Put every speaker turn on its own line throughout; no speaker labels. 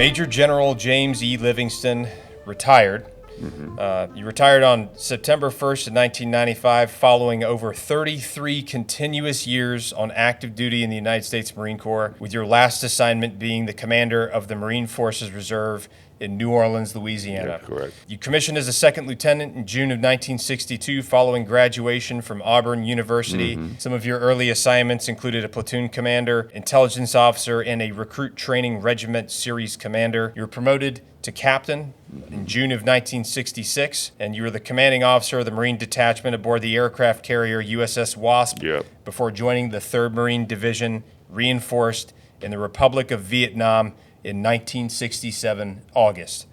Major General James E. Livingston retired. You retired on September 1st of 1995 following over 33 continuous years on active duty in the United States Marine Corps, with your last assignment being the commander of the Marine Forces Reserve in New Orleans, Louisiana.
That's correct.
You commissioned as a second lieutenant in June of 1962 following graduation from Auburn University. Some of your early assignments included a platoon commander, intelligence officer, and a recruit training regiment series commander. You were promoted to captain in June of 1966, and you were the commanding officer of the Marine Detachment aboard the aircraft carrier USS Wasp before joining the 3rd Marine Division, reinforced in the Republic of Vietnam in 1967, August.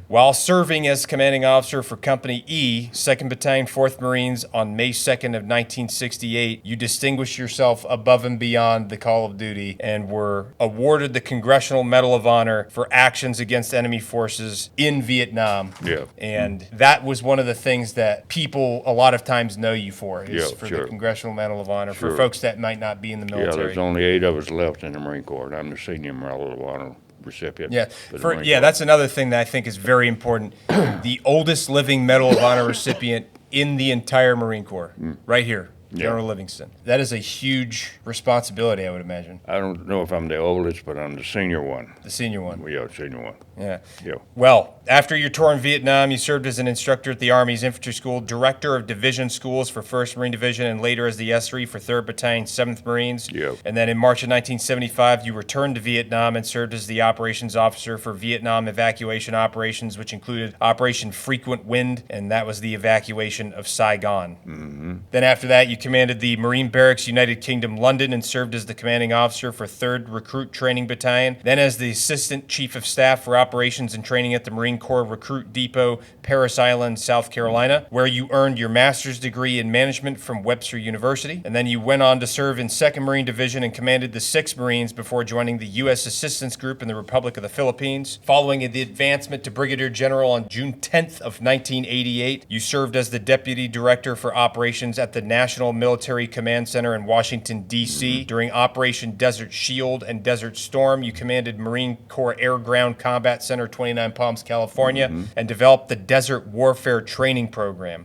While serving as commanding officer for Company E, 2nd Battalion, 4th Marines on May 2nd of 1968, you distinguished yourself above and beyond the call of duty and were awarded the Congressional Medal of Honor for actions against enemy forces in Vietnam. And that was one of the things that people a lot of times know you for, is for the Congressional Medal of Honor, for folks that might not be in the military.
Yeah, there's only 8 of us left in the Marine Corps, and I'm the senior Medal of Honor recipient.
That's another thing that I think is very important. The oldest living Medal of Honor recipient in the entire Marine Corps, right here, General Livingston. That is a huge responsibility, I would imagine.
I don't know if I'm the oldest, but I'm the senior one.
The senior one.
Yeah, senior one.
Yeah. Well, after your tour in Vietnam, you served as an instructor at the Army's Infantry School, director of division schools for 1st Marine Division, and later as the S3 for 3rd Battalion, 7th Marines. And then in March of 1975, you returned to Vietnam and served as the operations officer for Vietnam evacuation operations, which included Operation Frequent Wind, and that was the evacuation of Saigon. Then after that, you commanded the Marine Barracks, United Kingdom, London, and served as the commanding officer for 3rd Recruit Training Battalion, then as the Assistant Chief of Staff for Operations and Training at the Marine Corps Recruit Depot, Parris Island, South Carolina, where you earned your master's degree in management from Webster University. And then you went on to serve in 2nd Marine Division and commanded the 6th Marines before joining the U.S. Assistance Group in the Republic of the Philippines. Following the advancement to Brigadier General on June 10th of 1988, you served as the Deputy Director for Operations at the National Military Command Center in Washington, D.C. During Operation Desert Shield and Desert Storm, you commanded Marine Corps Air Ground Combat Center, 29 Palms, California, and developed the Desert Warfare Training Program.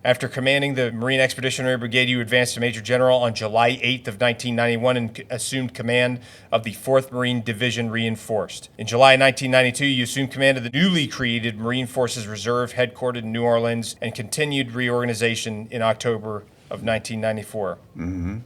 After commanding the Marine Expeditionary Brigade, you advanced to Major General on July 8th of 1991 and assumed command of the 4th Marine Division Reinforced. In July 1992, you assumed command of the newly created Marine Forces Reserve headquartered in New Orleans and continued reorganization in October of 1994.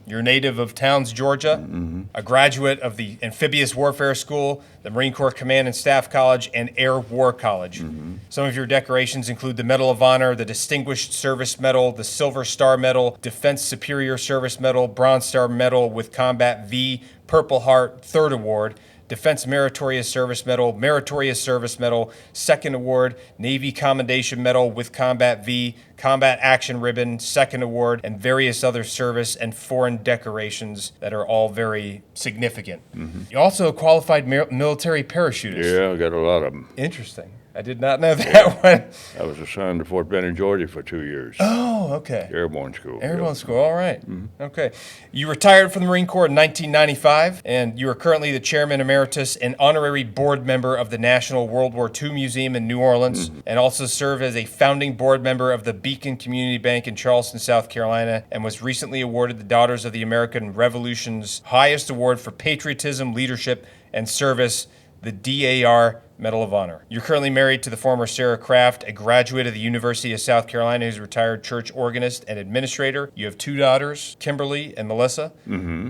You're a native of Towns, Georgia, a graduate of the Amphibious Warfare School, the Marine Corps Command and Staff College, and Air War College. Some of your decorations include the Medal of Honor, the Distinguished Service Medal, the Silver Star Medal, Defense Superior Service Medal, Bronze Star Medal with Combat V, Purple Heart, 3rd Award, Defense Meritorious Service Medal, Meritorious Service Medal, 2nd Award, Navy Commendation Medal with Combat V, Combat Action Ribbon, 2nd Award, and various other service and foreign decorations that are all very significant. You also a qualified military parachutist.
Yeah, I got a lot of them.
Interesting. I did not know that one.
I was assigned to Fort Benning, Georgia for 2 years.
Oh, okay.
Airborne school.
Airborne school, all right. Okay. You retired from the Marine Corps in 1995, and you are currently the chairman emeritus and honorary board member of the National World War II Museum in New Orleans, and also served as a founding board member of the Beacon Community Bank in Charleston, South Carolina, and was recently awarded the Daughters of the American Revolution's highest award for patriotism, leadership, and service, the DAR Medal of Honor. You're currently married to the former Sarah Kraft, a graduate of the University of South Carolina who's a retired church organist and administrator. You have 2 daughters, Kimberly and Melissa.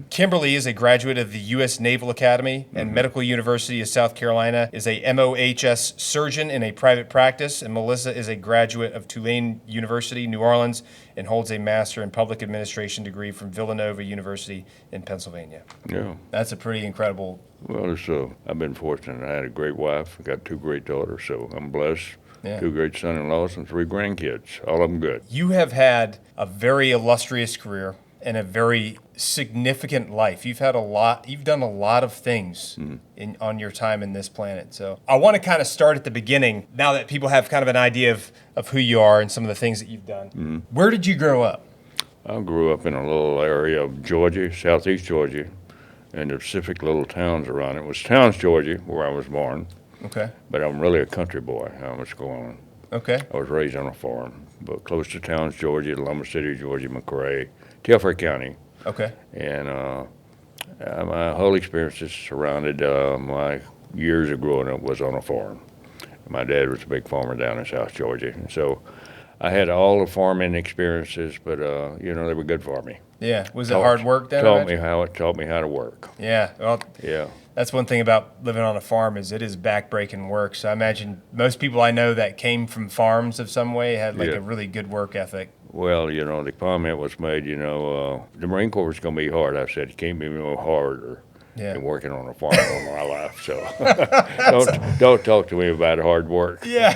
Kimberly is a graduate of the U.S. Naval Academy and Medical University of South Carolina, is a MOHS surgeon in a private practice, and Melissa is a graduate of Tulane University, New Orleans, and holds a Master in Public Administration degree from Villanova University in Pennsylvania.
Yeah.
That's a pretty incredible.
Well, I've been fortunate. I had a great wife. I got 2 great daughters, so I'm blessed. 2 great son-in-laws and 3 grandkids. All of them good.
You have had a very illustrious career and a very significant life. You've done a lot of things on your time in this planet. So I want to kind of start at the beginning, now that people have kind of an idea of who you are and some of the things that you've done. Where did you grow up?
I grew up in a little area of Georgia, southeast Georgia, and the specific little towns around it. It was Towns, Georgia, where I was born.
Okay.
But I'm really a country boy. I'm what's going on.
Okay.
I was raised on a farm, but close to towns, Georgia, Lumber City, Georgia, McRae, Telfair County.
Okay.
And my whole experiences surrounded my years of growing up was on a farm. My dad was a big farmer down in South Georgia, and so I had all the farming experiences, but they were good for me.
Yeah. Was it hard work then?
Taught me how to work.
Yeah. Well.
Yeah.
That's one thing about living on a farm is it is backbreaking work. So I imagine most people I know that came from farms of some way had like a really good work ethic.
Well, the comment was made, the Marine Corps is going to be hard. I said, it can't be no harder than working on a farm all my life. So don't talk to me about hard work.
Yeah,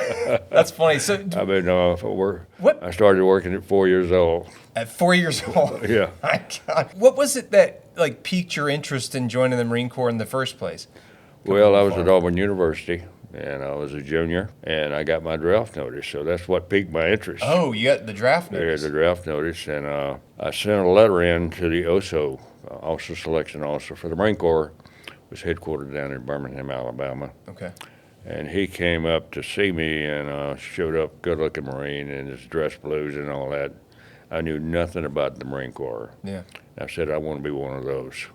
that's funny. So
I started working at 4 years old.
At 4 years old?
Yeah.
My God. What was it that piqued your interest in joining the Marine Corps in the first place?
Well, I was at Auburn University, and I was a junior, and I got my draft notice, so that's what piqued my interest.
Oh, you got the draft notice?
Yeah, the draft notice, and I sent a letter in to the OSO, Officer Selection Officer for the Marine Corps, was headquartered down in Birmingham, Alabama.
Okay.
And he came up to see me and showed up, good-looking Marine, in his dress blues and all that. I knew nothing about the Marine Corps.
Yeah.
I said, I want to be one of those.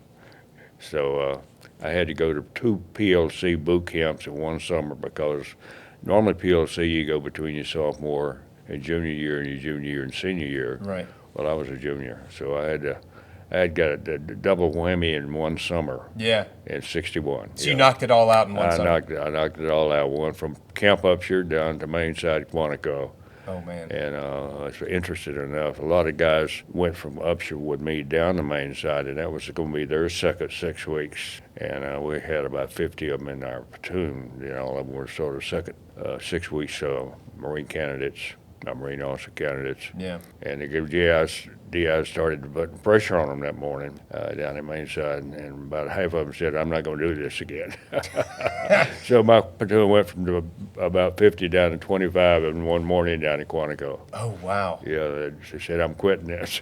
So I had to go to 2 PLC boot camps in one summer because normally PLC you go between your sophomore and junior year and your junior year and senior year.
Right.
Well, I was a junior, so I had got a double whammy in one summer.
Yeah.
In '61.
So you knocked it all out in one summer?
I knocked it all out. Went from Camp Upshur down to Main Side Quantico.
Oh, man.
And I was interested enough. A lot of guys went from Upshur with me down the Main Side, and that was going to be their second 6 weeks. And we had about 50 of them in our platoon. All of them were sort of second 6 weeks Marine candidates, not Marine officer candidates.
Yeah.
And the DIs started to put pressure on them that morning down at Main Side, and about half of them said, I'm not going to do this again. So my platoon went from about 50 down to 25 in one morning down in Quantico.
Oh, wow.
Yeah, they said, I'm quitting this.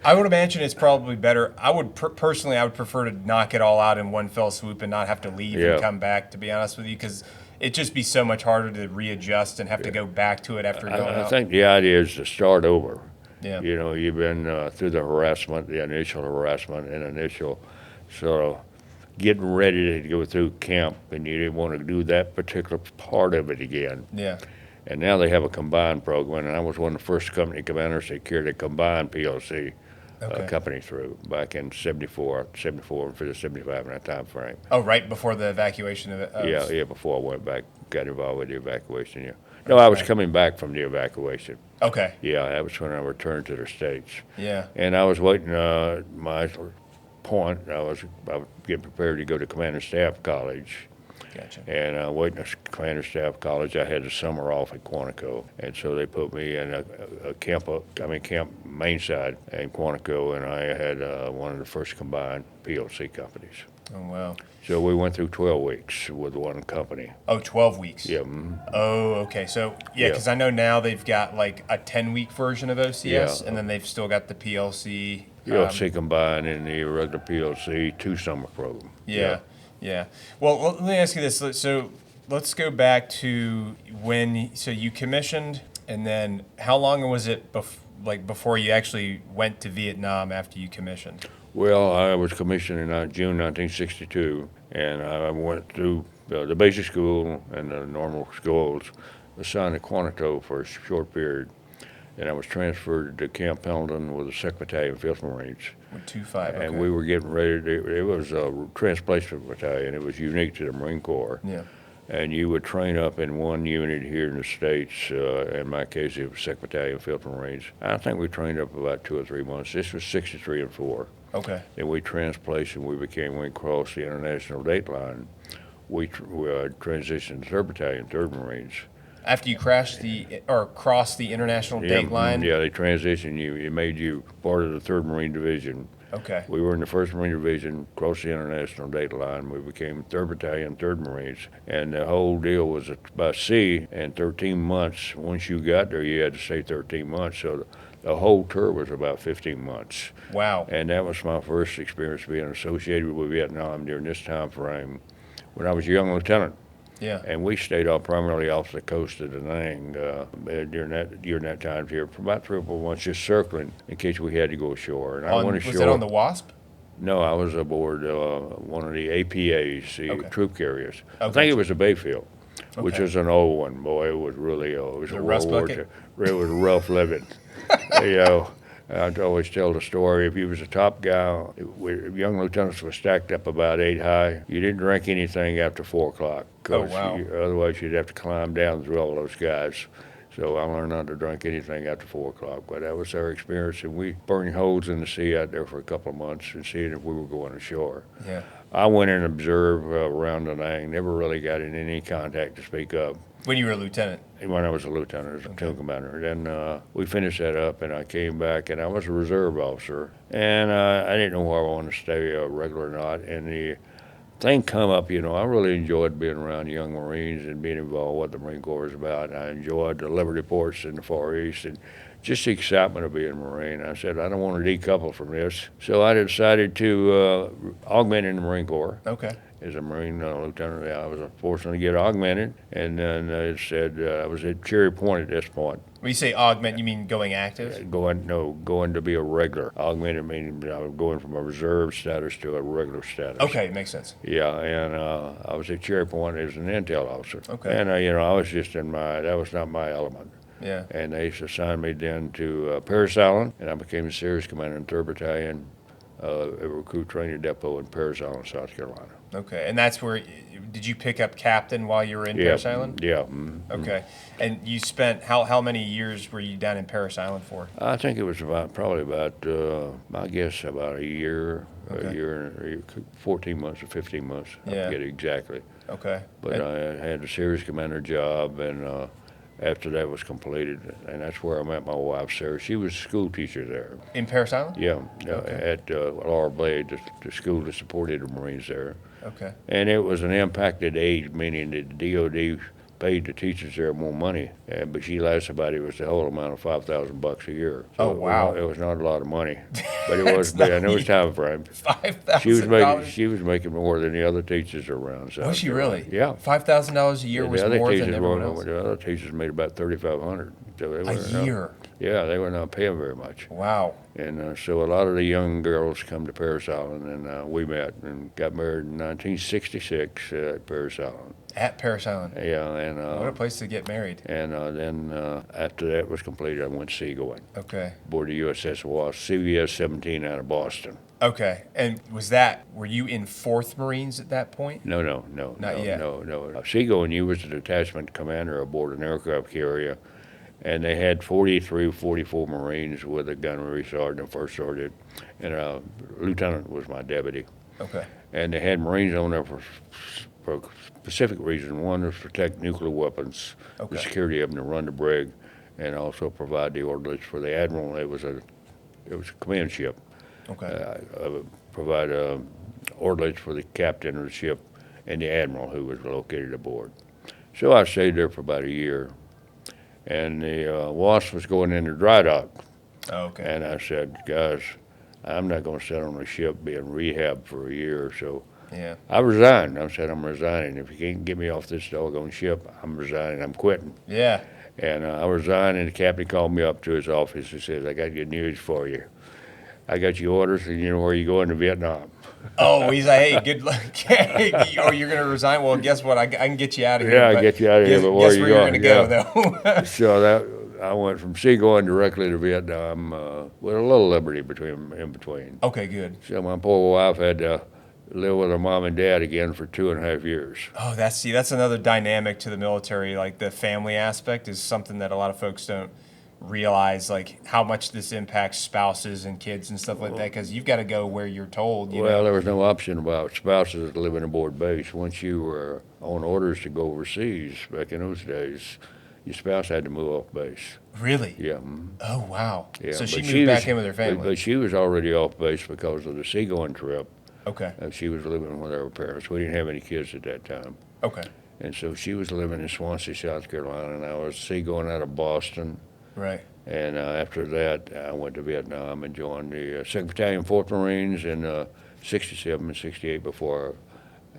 I would imagine it's probably better. I would personally, I would prefer to knock it all out in one fell swoop and not have to leave and come back, to be honest with you, because it'd just be so much harder to readjust and have to go back to it after going out.
I think the idea is to start over.
Yeah.
You've been through the harassment, the initial harassment, and initial sort of getting ready to go through camp, and you didn't want to do that particular part of it again.
Yeah.
And now they have a combined program, and I was one of the first company commanders that carried a combined PLC company through back in 74 for the 75 in that time frame.
Oh, right before the evacuation of it?
Yeah, before I went back, got involved with the evacuation, yeah. No, I was coming back from the evacuation.
Okay.
Yeah, that was when I returned to the States.
Yeah.
And I was waiting my point. I was getting prepared to go to Commander Staff College.
Gotcha.
And waiting at Commander Staff College, I had the summer off at Quantico. And so they put me in a camp Main Side in Quantico, and I had one of the first combined PLC companies.
Oh, wow.
So we went through 12 weeks with one company.
Oh, 12 weeks.
Yeah.
Oh, okay. So, because I know now they've got like a 10-week version of OCS, and then they've still got the PLC.
PLC combined and the regular PLC 2-summer program.
Yeah. Well, let me ask you this. So let's go back to so you commissioned, and then how long was it before you actually went to Vietnam after you commissioned?
Well, I was commissioned in June 1962, and I went through the basic school and the normal schools, assigned to Quantico for a short period, and I was transferred to Camp Pendleton with the 2nd Battalion, 5th Marines.
With 2-5, okay.
And we were getting ready it was a transplacement battalion. It was unique to the Marine Corps.
Yeah.
And you would train up in one unit here in the States. In my case, it was 2nd Battalion, 5th Marines. I think we trained up about 2 or 3 months. This was 63 and 4.
Okay.
Then we transplaced and we crossed the international date line. We transitioned to 3rd Battalion, 3rd Marines.
After you crossed the international date line?
Yeah, they transitioned you. It made you part of the 3rd Marine Division.
Okay.
We were in the 1st Marine Division, crossed the international date line. We became 3rd Battalion, 3rd Marines. And the whole deal was by sea, and 13 months. Once you got there, you had to stay 13 months. So the whole tour was about 15 months.
Wow.
And that was my first experience being associated with Vietnam during this time frame when I was a young lieutenant.
Yeah.
And we stayed off primarily off the coast of Da Nang during that time here for about 3 or 4 months, just circling in case we had to go ashore. And I went ashore.
Was it on the Wasp?
No, I was aboard one of the APAs, the
Okay.
troop carriers. I
Okay.
think it was a Bayfield, which
Okay.
was an old one. Boy, it was really old. It was
The
a
rust
World War
bucket?
II. It was rough living. You know, I'd always tell the story. If you was a top guy, young lieutenants were stacked up about 8 high. You didn't drink anything after 4 o'clock.
Oh, wow.
Otherwise, you'd have to climb down through all those guys. So I learned not to drink anything after 4 o'clock. But that was our experience. And we burned holes in the sea out there for a couple of months and seeing if we were going ashore.
Yeah.
I went and observed around Da Nang. Never really got in any contact to speak of.
When you were a lieutenant?
When I was a lieutenant, as a platoon commander. Then we finished that up, and I came back, and I was a reserve officer. And I didn't know where I wanted to stay, regular or not. And the thing come up, I really enjoyed being around young Marines and being involved with what the Marine Corps is about. I enjoyed the Liberty Ports in the Far East and just the excitement of being a Marine. I said, I don't want to decouple from this. So I decided to augment in the Marine Corps.
Okay.
As a Marine lieutenant, I was fortunate to get augmented, and then it said I was at Cherry Point at this point.
When you say augment, you mean going active?
Going to be a regular. Augmented meaning I was going from a reserve status to a regular status.
Okay, makes sense.
Yeah, and I was at Cherry Point as an intel officer.
Okay.
And I was just that was not my element.
Yeah.
And they assigned me then to Parris Island, and I became a series commander in 3rd Battalion, a recruit training depot in Parris Island, South Carolina.
Okay, and that's where, did you pick up captain while you were in Parris Island?
Yeah.
Okay, and you spent, how many years were you down in Parris Island for?
I think it was probably about I guess about a year,
Okay.
14 months or 15 months. I forget exactly.
Okay.
But I had a series commander job, and after that was completed, and that's where I met my wife, Sarah. She was a school teacher there.
In Parris Island?
Yeah,
Okay.
at Laura Blade, the school that supported the Marines there.
Okay.
And it was an impacted age, meaning that the DOD paid the teachers there more money, but she lied about it was the whole amount of $5,000 a year. So
Oh, wow.
It was not a lot of money, but it was. I know it's time frame.
$5,000?
She was making more than the other teachers around. South
Was she
Carolina.
really?
Yeah.
$5,000 a year was more than everyone else?
The other teachers made about $3,500. So they
A year?
Yeah, they were not paying very much.
Wow.
And so a lot of the young girls come to Parris Island, and we met and got married in 1966 at Parris Island.
At Parris Island?
Yeah, and
What a place to get married.
and then after that was completed, I went seagoing
Okay.
aboard the USS Wasp, CVS 17 out of Boston.
Okay, and were you in 4th Marines at that point?
No.
Not yet.
No. Seagoing, you was the detachment commander aboard an aircraft carrier, and they had 43, 44 Marines with a gunnery sergeant and first sergeant, and a lieutenant was my deputy.
Okay.
And they had Marines on there for a specific reason. One was to protect nuclear weapons,
Okay.
the security of them, to run the brig, and also provide the ordnance for the admiral. It was a command ship.
Okay.
Provide ordnance for the captain of the ship and the admiral who was located aboard. So I stayed there for about a year, and the Wasp was going into dry dock.
Oh, okay.
And I said, guys, I'm not going to sit on a ship being rehabbed for a year or so.
Yeah.
I resigned. I said, I'm resigning. If you can't get me off this doggone ship, I'm resigning. I'm quitting.
Yeah.
And I resigned, and the captain called me up to his office and says, I got good news for you. I got your orders, and you know where you're going, to Vietnam.
Oh, he's like, hey, good luck. Oh, you're going to resign? Well, guess what? I can get you out of here.
Yeah, I'll get you out of here, but where
guess
you
where you're
going?
going to go, though.
So I went from seagoing directly to Vietnam with a little liberty in between.
Okay, good.
So my poor wife had to live with her mom and dad again for 2.5 years.
Oh, that's another dynamic to the military. Like the family aspect is something that a lot of folks don't realize, like how much this impacts spouses and kids and stuff like that, because you've got to go where you're told. You know?
There was no option about spouses living aboard base. Once you were on orders to go overseas back in those days, your spouse had to move off base.
Really?
Yeah.
Oh, wow.
Yeah.
So she
But
moved back in with her family.
But she was already off base because of the seagoing trip.
Okay.
She was living with her parents. We didn't have any kids at that time.
Okay.
And so she was living in Swansea, South Carolina, and I was seagoing out of Boston.
Right.
And after that, I went to Vietnam and joined the 2nd Battalion, 4th Marines in 67 and 68 before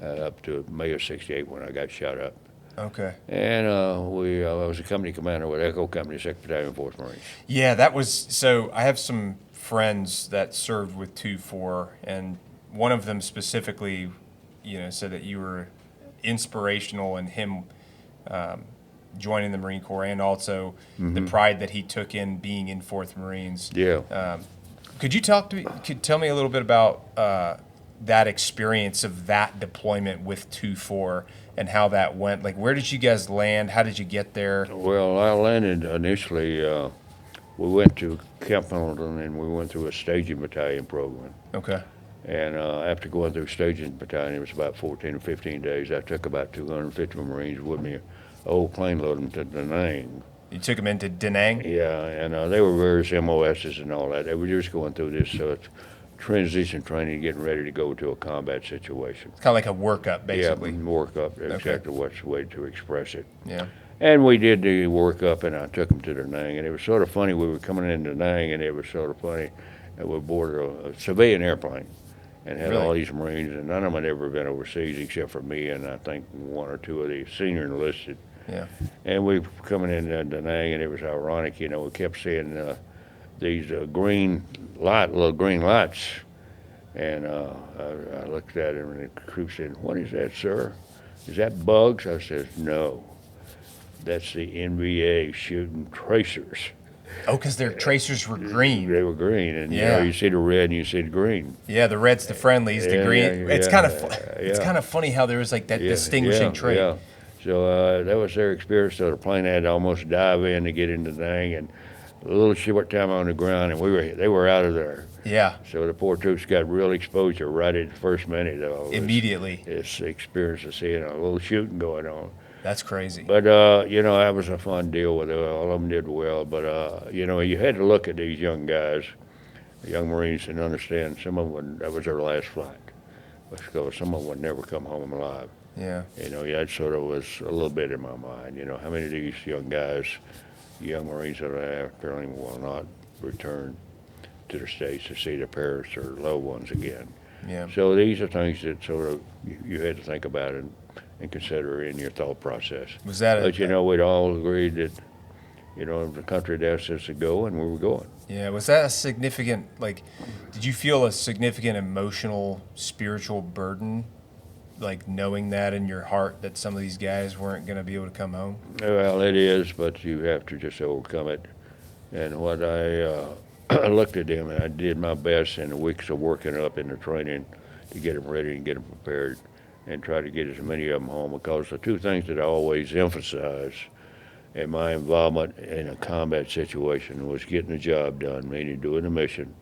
up to May of 68 when I got shot up. Okay. And I was a company commander with Echo Company, 2nd Battalion, 4th Marines.
Yeah, that was, so I have some friends that served with 2-4, and one of them specifically, said that you were inspirational in him joining the Marine Corps, and also the pride that he took in being in 4th Marines.
Yeah.
Could you tell me a little bit about that experience of that deployment with 2-4 and how that went? Like, where did you guys land? How did you get there?
Well, I landed initially, we went to Camp Pendleton, and we went through a staging battalion program.
Okay.
And after going through staging battalion, it was about 14 or 15 days. I took about 250 Marines with me, old plane loading to Da Nang.
You took them into Da Nang?
Yeah, and they were various MOSs and all that. They were just going through this transition training, getting ready to go to a combat situation.
It's kind of like a workup, basically.
Yeah, workup, exactly what's the way to express it.
Yeah.
And we did the workup, and I took them to Da Nang, and it was sort of funny. We were coming into Da Nang, and it was sort of funny. And we boarded a civilian airplane and had all these Marines, and none of them had ever been overseas except for me and I think one or two of the senior enlisted.
Yeah.
And we were coming into Da Nang, and it was ironic, we kept seeing these little green lights. And I looked at him, and the crew said, "What is that, sir? Is that bugs?" I said, "No, that's the NBA shooting tracers."
Oh, because their tracers were green.
They were green, and you see the red and you see the green.
Yeah, the red's the friendlies, the green. It's kind of it's kind of funny how there was like that distinguishing trait.
Yeah. So that was their experience. So the plane had to almost dive in to get into the thing, and a little short time on the ground, and they were out of there.
Yeah.
So the poor troops got real exposure right at the first minute.
Immediately.
It's the experience of seeing a little shooting going on.
That's crazy.
But, that was a fun deal with it. All of them did well. But, you had to look at these young guys, young Marines, and understand some of them, that was their last flight. Because some of them would never come home alive.
Yeah.
That sort of was a little bit in my mind. How many of these young guys, young Marines that I have apparently will not return to the States to see their parents or loved ones again.
Yeah.
So these are things that sort of you had to think about and consider in your thought process.
Was that?
But we'd all agreed that the country had asked us to go, and we were going.
Yeah. Was that a significant? Like, did you feel a significant emotional, spiritual burden, like knowing that in your heart that some of these guys weren't going to be able to come home?
Well, it is, but you have to just overcome it. And what I looked at them, and I did my best in the weeks of working up in the training to get them ready and get them prepared and try to get as many of them home, because the two things that I always emphasize in my involvement in a combat situation was getting the job done, meaning doing the mission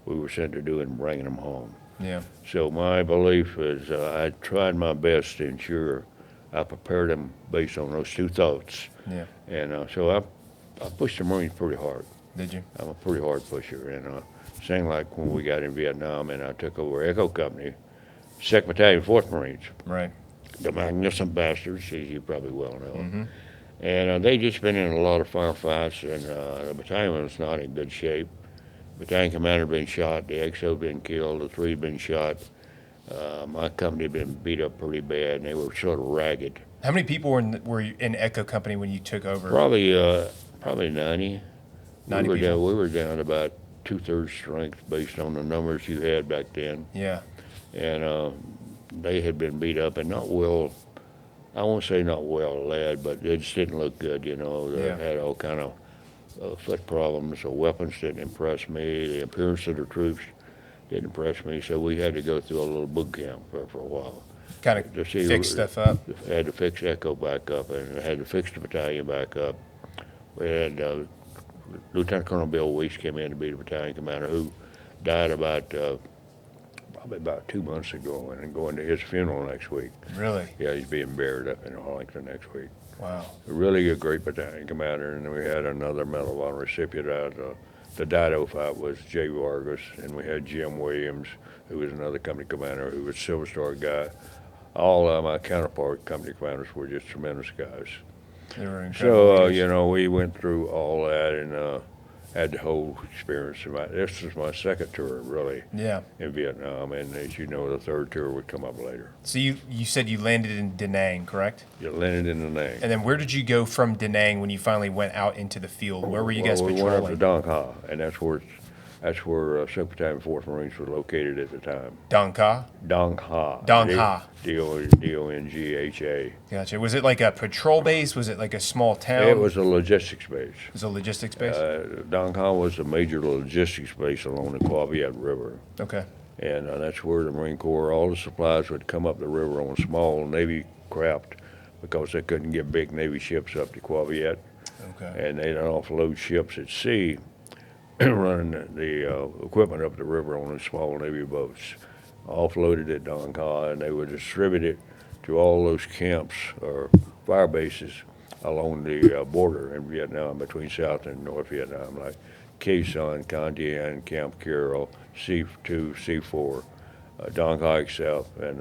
we were sent to do and bringing them home.
Yeah.
So my belief is I tried my best to ensure I prepared them based on those two thoughts.
Yeah.
And so I pushed the Marines pretty hard.
Did you?
I'm a pretty hard pusher, and same like when we got in Vietnam and I took over Echo Company, 2nd Battalion, 4th Marines.
Right.
The magnificent bastards, as you probably well know.
Mm-hmm.
And they just been in a lot of firefights, and the battalion was not in good shape. Battalion commander had been shot, the XO had been killed, the 3 had been shot. My company had been beat up pretty bad, and they were sort of ragged.
How many people were in Echo Company when you took over?
Probably 90.
90 people.
We were down about 2/3 strength based on the numbers you had back then.
Yeah.
And they had been beat up and not well, I won't say not well led, but it just didn't look good, They had all kind of foot problems. The weapons didn't impress me. The appearance of the troops didn't impress me. So we had to go through a little boot camp for a while.
Kind of fix stuff up.
Had to fix Echo back up, and had to fix the battalion back up. We had Lieutenant Colonel Bill Weiss came in to be the battalion commander, who died probably about 2 months ago, and going to his funeral next week.
Really?
Yeah, he's being buried up in Arlington next week.
Wow.
Really a great battalion commander, and we had another Medal of Honor recipient out. The Daido fight was Jay Vargas, and we had Jim Williams, who was another company commander, who was a Silver Star guy. All of my counterpart company commanders were just tremendous guys.
They were incredible.
So, we went through all that, and had the whole experience. This was my second tour, really,
Yeah.
in Vietnam, and as you know, the third tour would come up later.
So you said you landed in Da Nang, correct?
You landed in Da Nang.
And then where did you go from Da Nang when you finally went out into the field? Where were you guys
We
patrolling?
went up to Dong Ha, and that's where 2nd Battalion, 4th Marines were located at the time.
Dong Ka?
Dong Ha.
Dong Ha.
Dongha.
Gotcha. Was it like a patrol base? Was it like a small town?
It was a logistics base.
It was a logistics base?
Dong Ha was a major logistics base along the Qua Viet River.
Okay.
And that's where the Marine Corps, all the supplies would come up the river on small Navy craft because they couldn't get big Navy ships up to Qua Viet.
Okay.
And they'd offload ships at sea, running the equipment up the river on the small Navy boats, offloaded at Dong Ha, and they would distribute it to all those camps or fire bases along the border in Vietnam between South and North Vietnam, like Khe Sanh, Con Dien, Camp Carroll, C2, C4, Dong Ha itself, and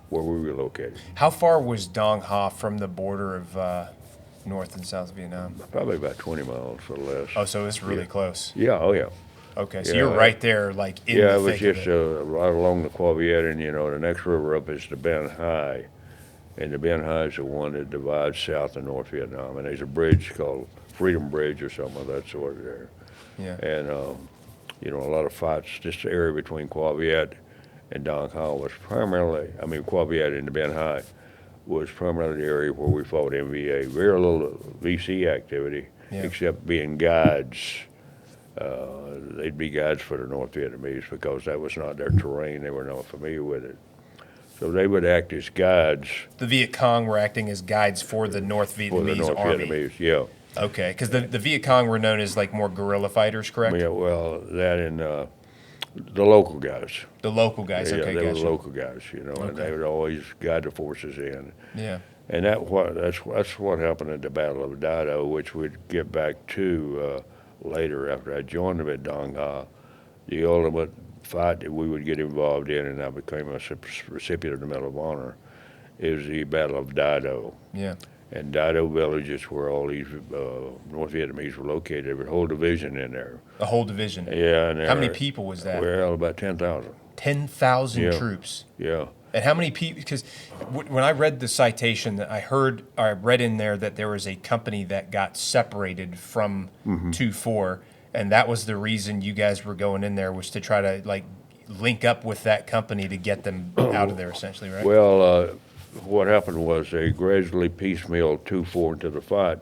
where we were located.
How far was Dong Ha from the border of North and South Vietnam?
Probably about 20 miles or less.
Oh, so it's really close.
Yeah, oh yeah.
Okay, so
Yeah,
you're right there, like in
Yeah,
the
it was
thick
just
of it.
right along the Qua Viet, and the next river up is the Ben Hai, and the Ben Hai is the one that divides South and North Vietnam, and there's a bridge called Freedom Bridge or something of that sort there.
Yeah.
And a lot of fights. Just the area between Qua Viet and Dong Ha was primarily, Qua Viet and the Ben Hai was primarily the area where we fought MVA. Very little VC activity, except being guides. They'd be guides for the North Vietnamese because that was not their terrain. They were not familiar with it. So they would act as guides.
The Viet Cong were acting as guides for the North Vietnamese
For the North
army.
Vietnamese, yeah.
Okay, because the Viet Cong were known as like more guerrilla fighters, correct?
Yeah, well, that and the local guys.
The local guys, okay,
they
gotcha.
were local guys, and they would always guide the forces in.
Yeah.
And that's what happened at the Battle of Daido, which we'd get back to later after I joined them at Dong Ha. The ultimate fight that we would get involved in, and I became a recipient of the Medal of Honor, is the Battle of Daido.
Yeah.
And Daido village is where all these North Vietnamese were located. There was a whole division in there.
A whole division.
Yeah. And
How many people was that?
Well, about 10,000.
10,000 troops.
Yeah.
And how many people? Because when I read the citation, that I read in there that there was a company that got separated from 2-4, and that was the reason you guys were going in there, was to try to like link up with that company to get them out of there, essentially, right?
Well, what happened was they gradually piecemealed 2-4 into the fight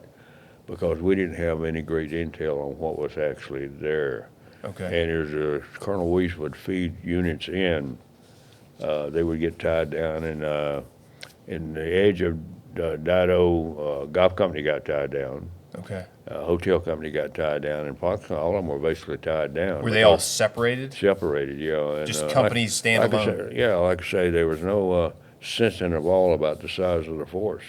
because we didn't have any great intel on what was actually there.
Okay.
And as Colonel Weiss would feed units in, they would get tied down, and in the edge of Daido, golf company got tied down.
Okay.
Hotel company got tied down, and all of them were basically tied down.
Were they all separated?
Separated, yeah. And,
Just companies stand alone?
Like I say, there was no sensing at all about the size of the force.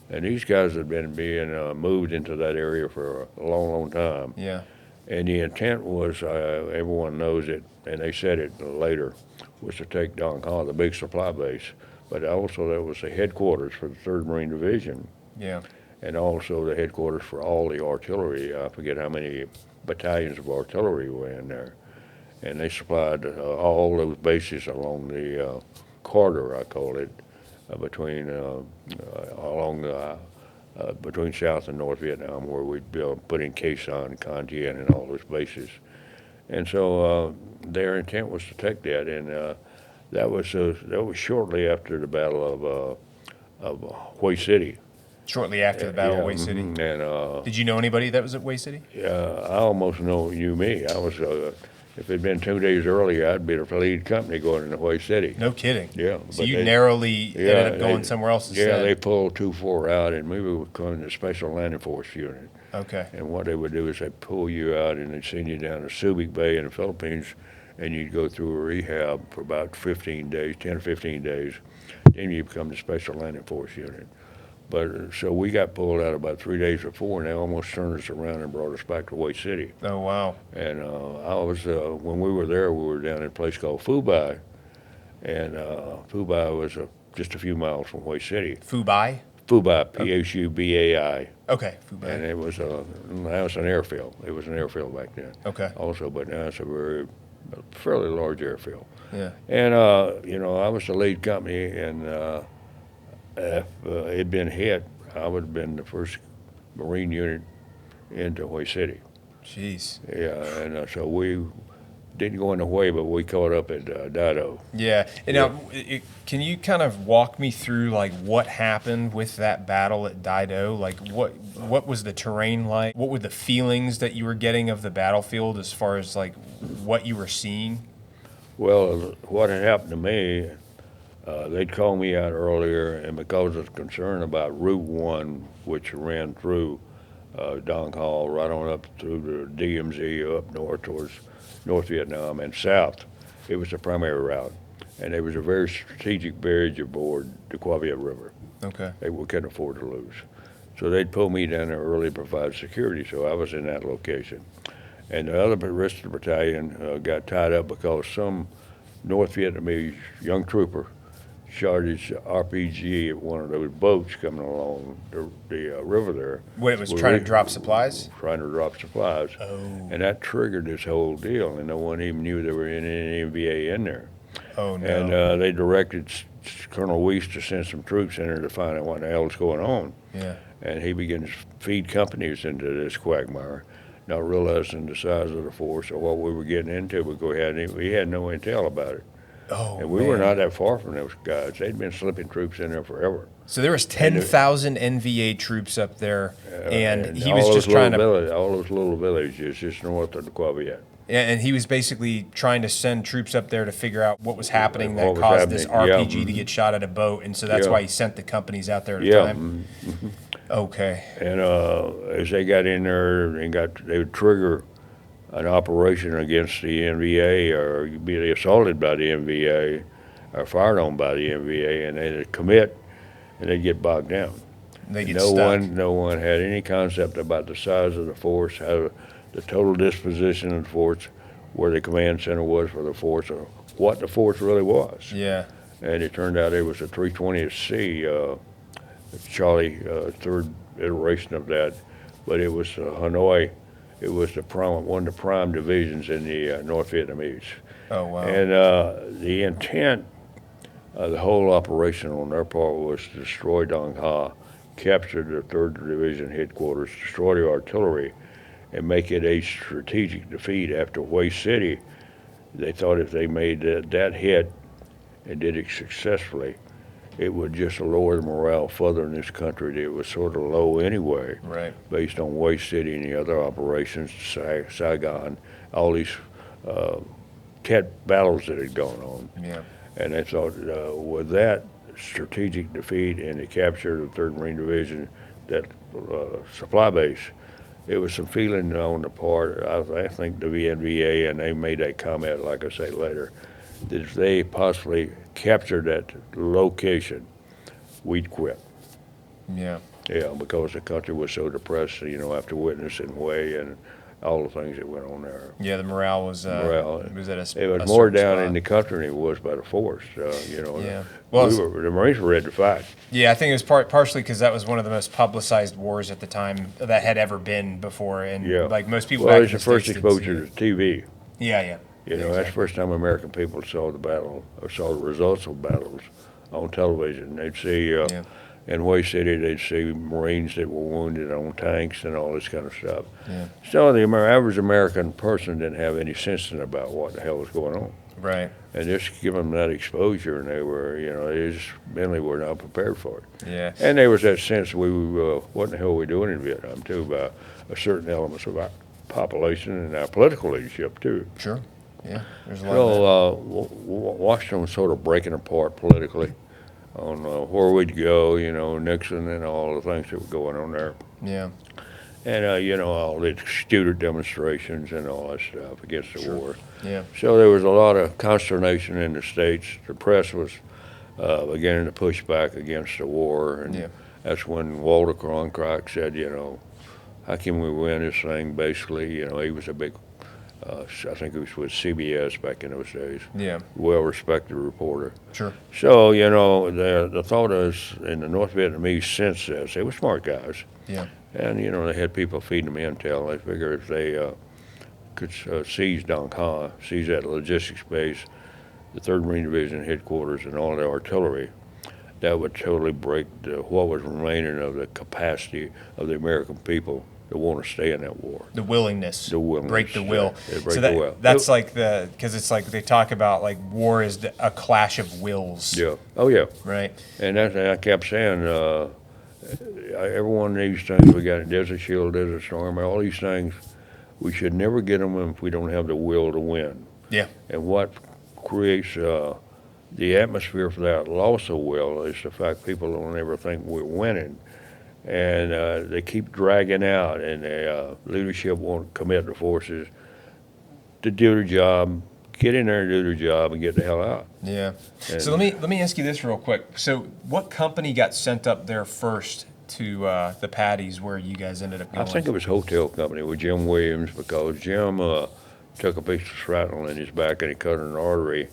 And these guys had been being moved into that area for a long, long time.
Yeah.
And the intent was, everyone knows it, and they said it later, was to take Dong Ha, the big supply base. But also that was the headquarters for the 3rd Marine Division.
Yeah.
And also the headquarters for all the artillery. I forget how many battalions of artillery were in there. And they supplied all those bases along the corridor, I call it, between between South and North Vietnam, where we'd put in Khe Sanh, Con Dien, and all those bases. And so their intent was to take that, and that was shortly after the Battle of Hue City.
Shortly after the Battle of Hue City.
And
Did you know anybody that was at Hue City?
I almost knew me. I was. If it had been 2 days earlier, I'd be the lead company going into Hue City.
No kidding.
Yeah.
So you narrowly ended up going somewhere else instead?
Yeah, they pulled 2-4 out, and we were going to the Special Landing Force unit.
Okay.
And what they would do is they'd pull you out and they'd send you down to Subic Bay in the Philippines, and you'd go through a rehab for about 15 days, 10 or 15 days. Then you become the Special Landing Force unit. But so we got pulled out about 3 days before, and they almost turned us around and brought us back to Hue City.
Oh, wow.
And I was when we were there, we were down in a place called Phu Bai, and Phu Bai was just a few miles from Hue City.
Phu Bai?
Fubai, P-H-U-B-A-I.
Okay.
And it was now it's an airfield. It was an airfield back then.
Okay.
Also, but now it's a fairly large airfield.
Yeah.
And I was the lead company, and if it'd been hit, I would have been the first Marine unit into Hawaii City.
Jeez.
Yeah, and so we didn't go in the way, but we caught up at Daido.
Yeah. And now, can you kind of walk me through like what happened with that battle at Daido? Like what was the terrain like? What were the feelings that you were getting of the battlefield as far as like what you were seeing?
Well, what had happened to me, they'd called me out earlier, and because of concern about Route 1, which ran through Dong Hall, right on up through the DMZ, up north towards North Vietnam and south, it was the primary route. And there was a very strategic barrage aboard the Qua Viet River.
Okay.
We couldn't afford to lose. So they'd pull me down there early to provide security, so I was in that location. And the rest of the battalion got tied up because some North Vietnamese young trooper shot his RPG at one of those boats coming along the river there.
When it was trying to drop supplies?
Trying to drop supplies.
Oh.
And that triggered this whole deal, and no one even knew there were any NVA in there.
Oh, no.
And they directed Colonel Weiss to send some troops in there to find out what the hell was going on.
Yeah.
And he began to feed companies into this quagmire, not realizing the size of the force or what we were getting into. We had no intel about it.
Oh,
and we were not that far from those guys. They'd been slipping troops in there forever.
So there was 10,000 NVA troops up there, and he was just
trying to... all those little villages just north of the Qua Viet.
Yeah, and he was basically trying to send troops up there to figure out what was happening that caused this RPG to get shot at a boat, and so that's why he sent the companies out there at the time? Okay.
And as they got in there, they would trigger an operation against the NVA, or be assaulted by the NVA, or fired on by the NVA, and they'd commit, and they'd get bogged down.
They get stuck.
No one had any concept about the size of the force, how the total disposition of the force, where the command center was for the force, or what the force really was.
Yeah.
And it turned out it was a 320th C, Charlie, third iteration of that, but it was Hanoi. It was one of the prime divisions in the North Vietnamese.
Oh, wow.
And the intent of the whole operation on their part was to destroy Dong Ha, capture the 3rd Division headquarters, destroy the artillery, and make it a strategic defeat after Hue City. They thought if they made that hit and did it successfully, it would just lower the morale further in this country. It was sort of low anyway,
right,
based on Hue City and the other operations, Saigon, all these tet battles that had gone on.
Yeah.
And they thought with that strategic defeat and the capture of the 3rd Marine Division, that supply base, it was some feeling on the part, I think, the VNVA, and they made that comment, like I say later, that if they possibly captured that location, we'd quit.
Yeah.
Yeah, because the country was so depressed, after witnessing Hue and all the things that went on there.
Yeah, the morale was at
it was more down in the country than it was by the force.
Yeah. Well,
the Marines were ready to fight.
Yeah, I think it was partially because that was one of the most publicized wars at the time that had ever been before, and like most people.
Well, it's the first exposure to TV.
Yeah.
Exactly. That's the first time American people saw the battle or saw the results of battles on television. They'd see in Hue City, they'd see Marines that were wounded on tanks and all this kind of stuff.
Yeah.
So the average American person didn't have any sense about what the hell was going on.
Right.
And just give them that exposure, and they were, they just mainly were not prepared for it.
Yeah.
And there was that sense what in the hell are we doing in Vietnam, too, by a certain elements of our population and our political leadership, too.
Sure. Yeah. There's a lot of that.
Washington was sort of breaking apart politically on where we'd go, Nixon and all the things that were going on there.
Yeah.
And, all the student demonstrations and all that stuff against the war.
Yeah.
So there was a lot of consternation in the States. The press was beginning to push back against the war. And that's when Walter Cronkite said, how can we win this thing, basically? He was a big I think it was with CBS back in those days.
Yeah.
Well-respected reporter.
Sure.
So, you know, the thought is in the North Vietnamese census, they were smart guys.
Yeah.
And, you know, they had people feeding them intel. They figured if they could seize Dong Ha, seize that logistics base, the 3rd Marine Division headquarters, and all the artillery, that would totally break what was remaining of the capacity of the American people to want to stay in that war.
The willingness. Break the will.
Break the will.
That's like because it's like they talk about like war is a clash of wills.
Yeah. Oh, yeah.
Right.
And that's, I kept saying, every one of these things we got, Desert Shield, Desert Storm, all these things, we should never get them if we don't have the will to win.
Yeah.
And what creates the atmosphere for that loss of will is the fact people don't ever think we're winning. And they keep dragging out, and the leadership won't commit the forces to do their job, get in there and do their job, and get the hell out.
Yeah.
And
So let me ask you this real quick. So what company got sent up there first to the Paddies where you guys ended up
I
going?
think it was Hotel Company with Jim Williams, because Jim took a piece of shrapnel in his back and he cut an artery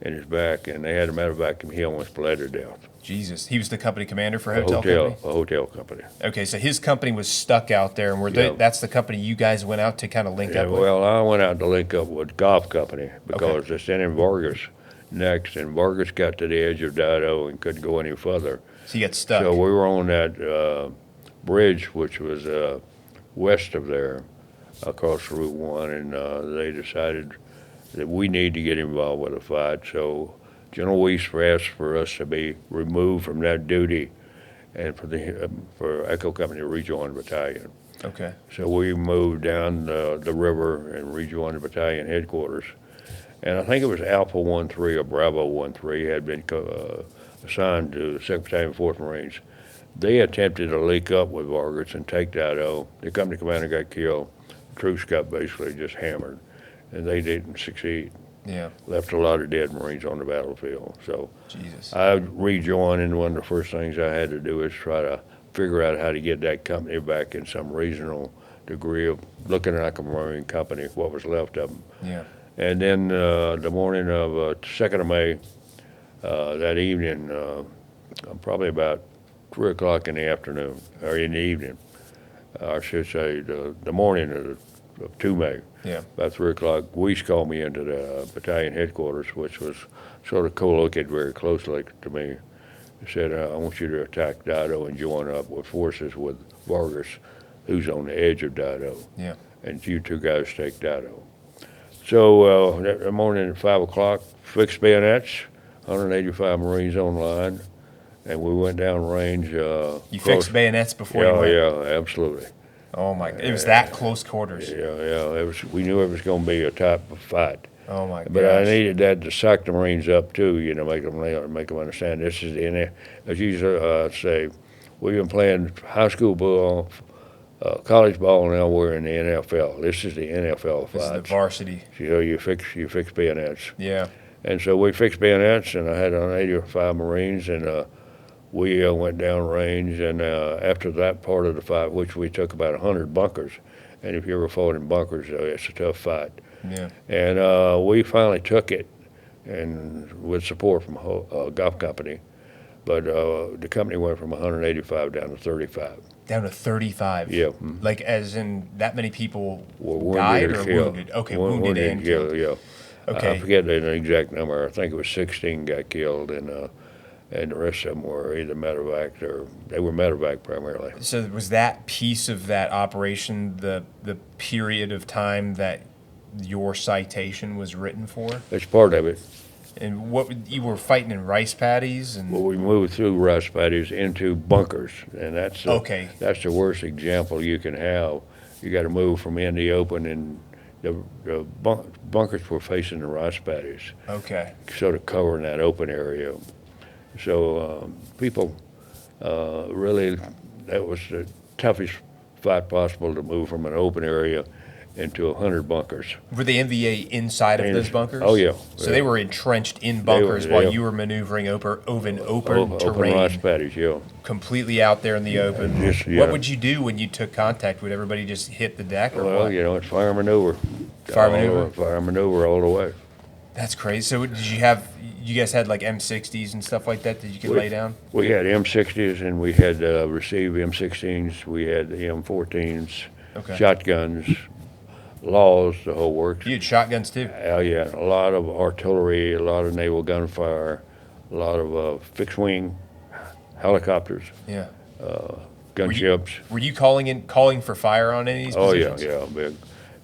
in his back, and they had him out of vacuum. He almost bled to death.
Jesus. He was the company commander for
A
Hotel Company?
A hotel company.
Okay, so his company was stuck out there, and
Yeah.
that's the company you guys went out to kind of link
Yeah,
up with?
well, I went out to link up with Golf Company because they sent in Vargas next, and Vargas got to the edge of Daido and couldn't go any further.
So you got stuck.
So we were on that bridge, which was west of there, across Route 1, and they decided that we need to get involved with the fight. So General Weiss asked for us to be removed from that duty and for Echo Company to rejoin the battalion.
Okay.
So we moved down the river and rejoined the battalion headquarters. And I think it was Alpha 13 or Bravo 13 had been assigned to the 2nd Battalion, 4th Marines. They attempted to link up with Vargas and take Daido. The company commander got killed. The troops got basically just hammered, and they didn't succeed.
Yeah.
Left a lot of dead Marines on the battlefield. So
Jesus.
I rejoined, and one of the first things I had to do is try to figure out how to get that company back in some reasonable degree of looking like a Marine company, what was left of them.
Yeah.
And then the morning of 2nd of May, that evening, probably about 3 o'clock in the afternoon, or in the evening, I should say the morning of 2 May,
Yeah.
about 3 o'clock, Weiss called me into the battalion headquarters, which was sort of co-located very closely to me. He said, I want you to attack Daido and join up with forces with Vargas, who's on the edge of Daido.
Yeah.
And you two guys take Daido. So that morning at 5 o'clock, fixed bayonets, 185 Marines on line, and we went down range.
You fixed bayonets before you went?
Yeah, absolutely.
Oh, my. It was that close quarters.
Yeah. We knew it was going to be a type of fight.
Oh, my gosh.
But I needed that to psych the Marines up, too, make them understand this is the, as you say, we've been playing high school ball, college ball, now we're in the NFL. This is the NFL fight.
This is the varsity.
So you fix bayonets.
Yeah.
And so we fixed bayonets, and I had 185 Marines, and we went down range. And after that part of the fight, which we took about 100 bunkers, and if you ever fought in bunkers, it's a tough fight.
Yeah.
And we finally took it, and with support from Golf Company. But the company went from 185 down to 35.
Down to 35.
Yeah.
Like, as in that many people
Well,
died
wounded
or
killed.
wounded? Okay, wounded and killed.
Yeah.
Okay.
I forget the exact number. I think it was 16 got killed, and the rest of them were either medevac or they were medevac primarily.
So was that piece of that operation the period of time that your citation was written for?
It's part of it.
And what you were fighting in rice paddies and
Well, we moved through rice paddies into bunkers, and that's
Okay.
That's the worst example you can have. You got to move from in the open, and the bunkers were facing the rice paddies,
okay.
sort of covering that open area. So people really, that was the toughest fight possible, to move from an open area into 100 bunkers.
Were the MVA inside of those bunkers?
Oh, yeah.
So they were entrenched in bunkers while
yeah.
you were maneuvering over open
Open
terrain,
rice paddies, yeah.
completely out there in the open.
Just, yeah.
What would you do when you took contact? Would everybody just hit the deck or
Well,
what?
it's fire maneuver.
Fire maneuver?
Fire maneuver all the way.
That's crazy. So you guys had like M60s and stuff like that you could lay down?
We had M60s and we had receive M16s. We had M14s, shotguns, laws, the whole works.
You had shotguns too?
Yeah, a lot of artillery, a lot of naval gunfire, a lot of fixed wing helicopters.
Yeah.
Gunships.
Were you calling for fire on any of these positions?
Yeah, big.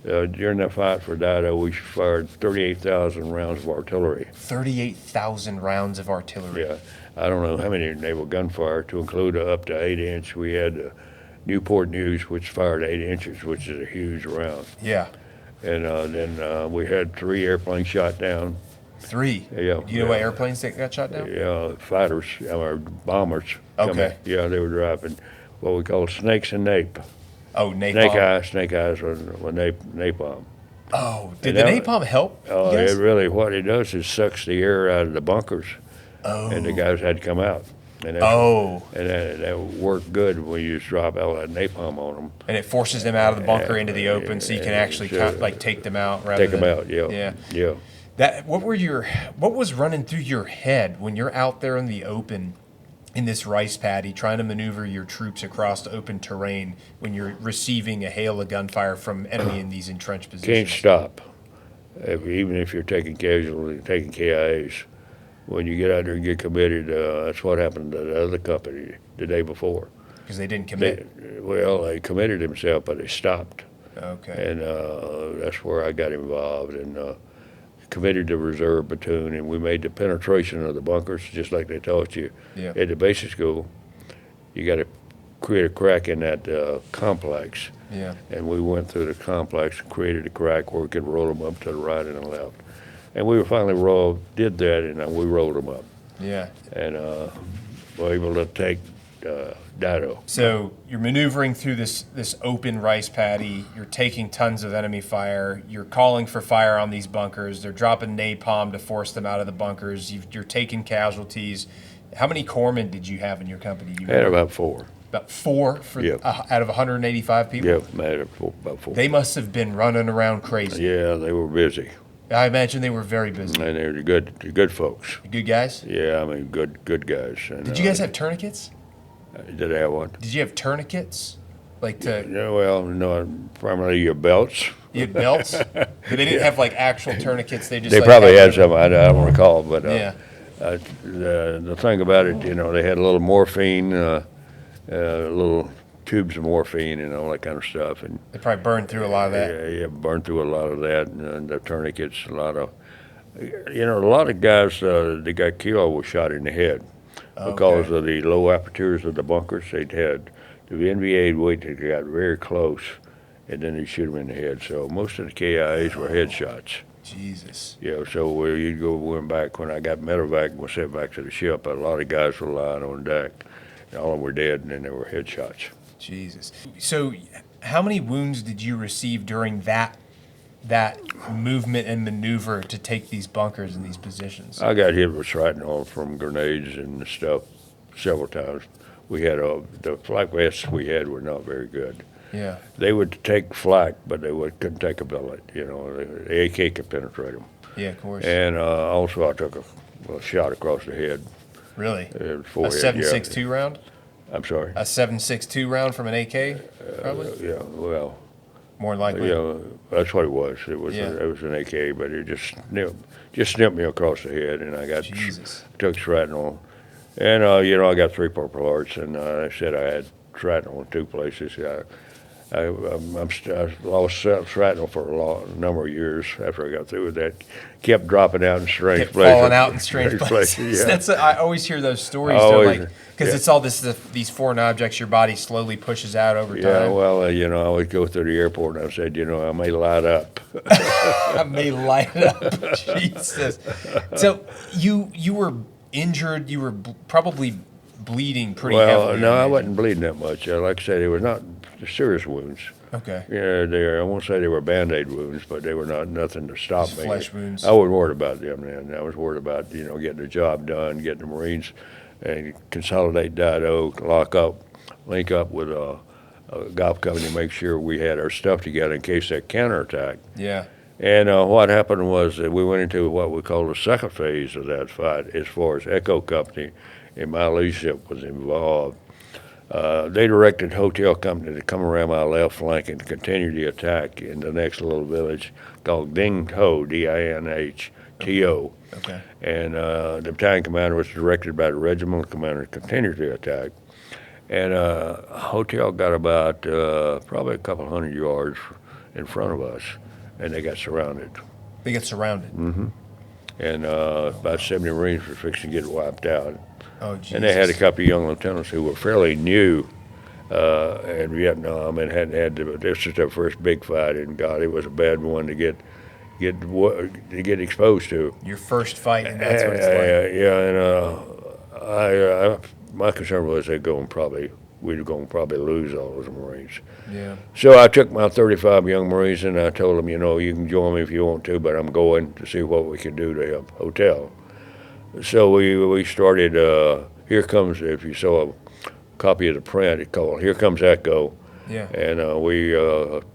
During the fight for Daido, we fired 38,000 rounds of artillery.
38,000 rounds of artillery.
Yeah, I don't know how many naval gunfire to include up to 8-inch. We had Newport News, which fired 8 inches, which is a huge round.
Yeah.
And then we had 3 airplanes shot down.
3?
Yeah.
Do you know what airplanes that got shot down?
Yeah, fighters, or bombers.
Okay.
Yeah, they were dropping what we call snakes and nape.
Oh, napalm.
Snake eyes was napalm.
Oh, did the napalm help?
Oh, it really, what it does is sucks the air out of the bunkers.
Oh.
And the guys had to come out. And that worked good when you just drop all that napalm on them.
And it forces them out of the bunker into the open, so you can actually take them out.
Take them out, yeah.
What was running through your head when you're out there in the open in this rice paddy trying to maneuver your troops across the open terrain when you're receiving a hail of gunfire from enemy in these entrenched positions?
Can't stop, even if you're taking casualties, taking KIAs. When you get out there and get committed, that's what happened to the other company the day before.
Because they didn't commit?
They committed themselves, but they stopped.
Okay.
And that's where I got involved and committed to reserve platoon, and we made the penetration of the bunkers just like they taught you at the basic school. You got to create a crack in that complex.
Yeah.
And we went through the complex and created a crack where we could roll them up to the right and the left. And we finally did that, and we rolled them up.
Yeah.
And were able to take Daido.
So you're maneuvering through this open rice paddy. You're taking tons of enemy fire. You're calling for fire on these bunkers. They're dropping napalm to force them out of the bunkers. You're taking casualties. How many corpsmen did you have in your company?
I had about 4.
About 4 out of 185 people?
Yeah, I had about 4.
They must have been running around crazy.
Yeah, they were busy.
I imagine they were very busy.
And they were good folks.
Good guys?
Yeah, I mean, good guys. And,
did you guys have tourniquets?
Did I have one?
Did you have tourniquets?
No, primarily your belts.
You had belts? But they didn't have like actual tourniquts. They
probably had some. I don't recall, but
yeah.
The thing about it, they had a little morphine, little tubes of morphine and all that kind of stuff, and
they probably burned through a lot of that.
Yeah, burned through a lot of that, and the tourniquets, a lot of guys that got killed was shot in the head because of the low apertures of the bunkers they'd had. The NVA'd wait till they got very close, and then they'd shoot them in the head. So most of the KIAs were headshots.
Jesus.
Yeah, so went back when I got medevac and was sent back to the ship. A lot of guys were lying on deck, and all of them were dead, and then they were headshots.
Jesus. So how many wounds did you receive during that movement and maneuver to take these bunkers and these positions?
I got hit with shrapnel from grenades and stuff several times. We had the flak vests we had were not very good.
Yeah.
They would take flak, but they couldn't take a bullet. The AK could penetrate them.
Yeah, of course.
And also I took a shot across the head.
Really?
Forehead,
a 7.62 round?
I'm sorry?
A 7.62 round from an AK, probably?
Yeah, well.
More likely.
Yeah, that's what it was. It was an AK, but it just snipped me across the head, and I got took shrapnel. And I got 3 purple hearts, and I said I had shrapnel in 2 places. I lost shrapnel for a number of years after I got through with that. Kept dropping out in strange places.
Falling out in strange places.
Yeah.
I always hear those stories, because it's all these foreign objects your body slowly pushes out over time.
Yeah, well, I would go through the airport and I said, I may light up.
I may light up. Jesus. So you were injured. You were probably bleeding pretty heavily.
Well, no, I wasn't bleeding that much. Like I said, they were not serious wounds.
Okay.
Yeah, I won't say they were Band-Aid wounds, but they were nothing to stop me.
Flesh wounds.
I wasn't worried about them then. I was worried about, getting the job done, getting the Marines and consolidate Daido, link up with a golf company, make sure we had our stuff together in case that counterattack.
Yeah.
And what happened was that we went into what we call the second phase of that fight as far as Echo Company, and my leadership was involved. They directed Hotel Company to come around my left flank and continue the attack in the next little village called Dinho, Dinhto.
Okay.
And the battalion commander was directed by the regimental commander to continue the attack. And Hotel got about probably a couple hundred yards in front of us, and they got surrounded.
They get surrounded.
Mm-hmm. And about 70 Marines were fixing to get wiped out.
Oh, Jesus.
And they had a couple of young lieutenants who were fairly new in Vietnam and hadn't had this was their first big fight, and God, it was a bad one to get exposed to.
Your first fight, and that's what it's like.
Yeah, and my concern was we'd going to probably lose all those Marines.
Yeah.
So I took my 35 young Marines and I told them, you can join me if you want to, but I'm going to see what we can do to help Hotel. So we started, here comes, if you saw a copy of the print, it called Here Comes Echo.
Yeah.
And we,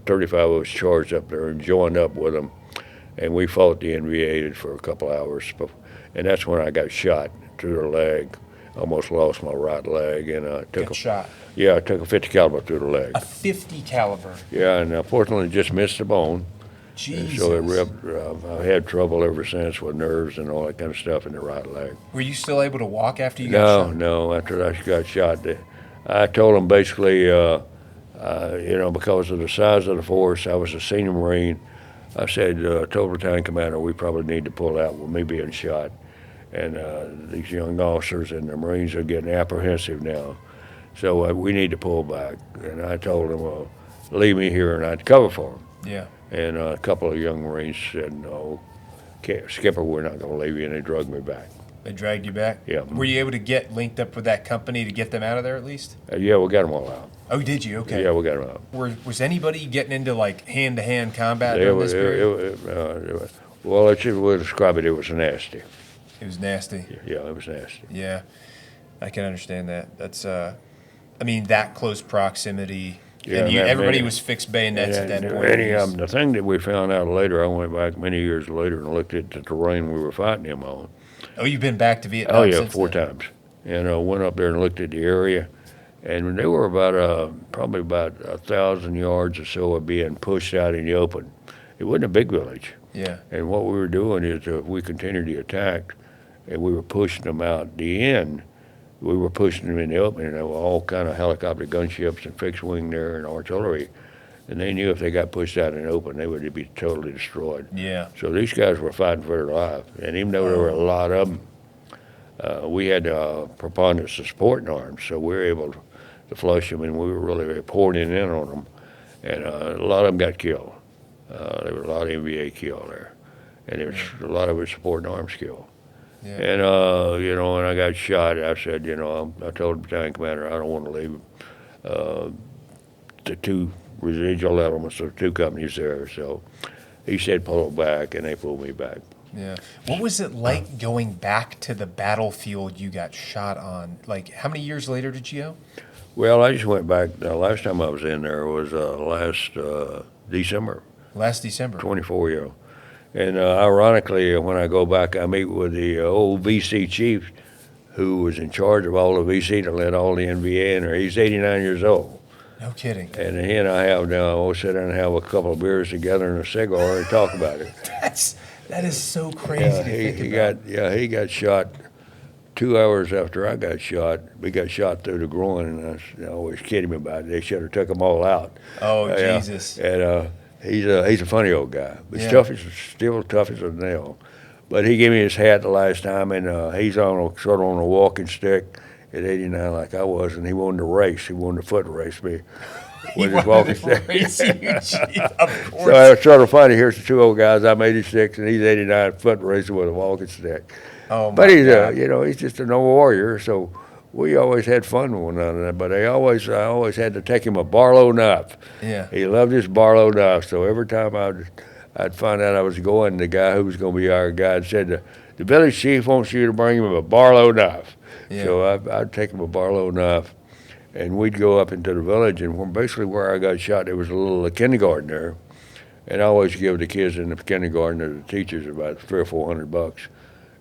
35 of us charged up there and joined up with them. And we fought the NVA for a couple hours. And that's when I got shot through the leg. Almost lost my right leg. And I took
shot.
Yeah, I took a 50 caliber through the leg.
A 50 caliber.
Yeah, and fortunately just missed the bone.
Jesus.
And so it ripped. I had trouble ever since with nerves and all that kind of stuff in the right leg.
Were you still able to walk after you got shot?
No. After I got shot, I told them basically, because of the size of the force, I was a senior Marine. I said, told battalion commander, we probably need to pull out with me being shot. And these young officers and the Marines are getting apprehensive now. So we need to pull back. And I told them, well, leave me here and I'd cover for them.
Yeah.
And a couple of young Marines said, no, Skipper, we're not going to leave you, and they dragged me back.
They dragged you back?
Yeah.
Were you able to get linked up with that company to get them out of there at least?
Yeah, we got them all out.
Oh, did you? Okay.
Yeah, we got them out.
Was anybody getting into like hand-to-hand combat during this period?
We'll describe it. It was nasty.
It was nasty.
Yeah, it was nasty.
Yeah, I can understand that. That's, that close proximity.
Yeah,
and everybody was fixed bayonets at that point.
The thing that we found out later, I went back many years later and looked at the terrain we were fighting him on.
Oh, you've been back to Vietnam?
Oh, yeah,
since
4
then?
times. And went up there and looked at the area. And they were probably about 1,000 yards or so of being pushed out in the open. It wasn't a big village.
Yeah.
And what we were doing is we continued the attack, and we were pushing them out the end. We were pushing them in the open, and there were all kind of helicopter gunships and fixed wing there and artillery. And they knew if they got pushed out in the open, they would be totally destroyed.
Yeah.
So these guys were fighting for their life. And even though there were a lot of them, we had preponderance of supporting arms, so we were able to flush them, and we were really pouring in on them. And a lot of them got killed. There were a lot of NVA killed there. And there was a lot of it supporting arms killed.
Yeah.
And, when I got shot, I said, I told the battalion commander, I don't want to leave the 2 residual elements of 2 companies there. So he said, pull back, and they pulled me back.
Yeah. What was it like going back to the battlefield you got shot on? Like, how many years later did you go?
Well, I just went back. The last time I was in there was last December.
Last December.
24 year old. And ironically, when I go back, I meet with the old VC chief who was in charge of all the VC that led all the NVA in there. He's 89 years old.
No kidding.
And he and I we'll sit down and have a couple of beers together and a cigar and talk about it.
That is so crazy to think about.
He got shot 2 hours after I got shot. We got shot through the groin, and I always kid him about it. They should have took them all out.
Oh, Jesus.
And he's a funny old guy, but still tough as a nail. But he gave me his hat the last time, and he's sort of on a walking stick at 89 like I was, and he wanted to race. He wanted to foot race me with his walking stick.
Of course.
So it was sort of funny. Here's the 2 old guys. I'm 86, and he's 89, foot racing with a walking stick.
Oh,
but
he's
he's just an old warrior, so we always had fun with one another. But I always had to take him a Barlow knife.
Yeah.
He loved his Barlow knife, so every time I'd find out I was going, the guy who was going to be our guide said, the village chief wants you to bring him a Barlow knife. Yeah. So I'd take him a Barlow knife, and we'd go up into the village, and basically where I got shot, there was a little kindergarten there. And I always give the kids in the kindergarten or the teachers about $300 or $400,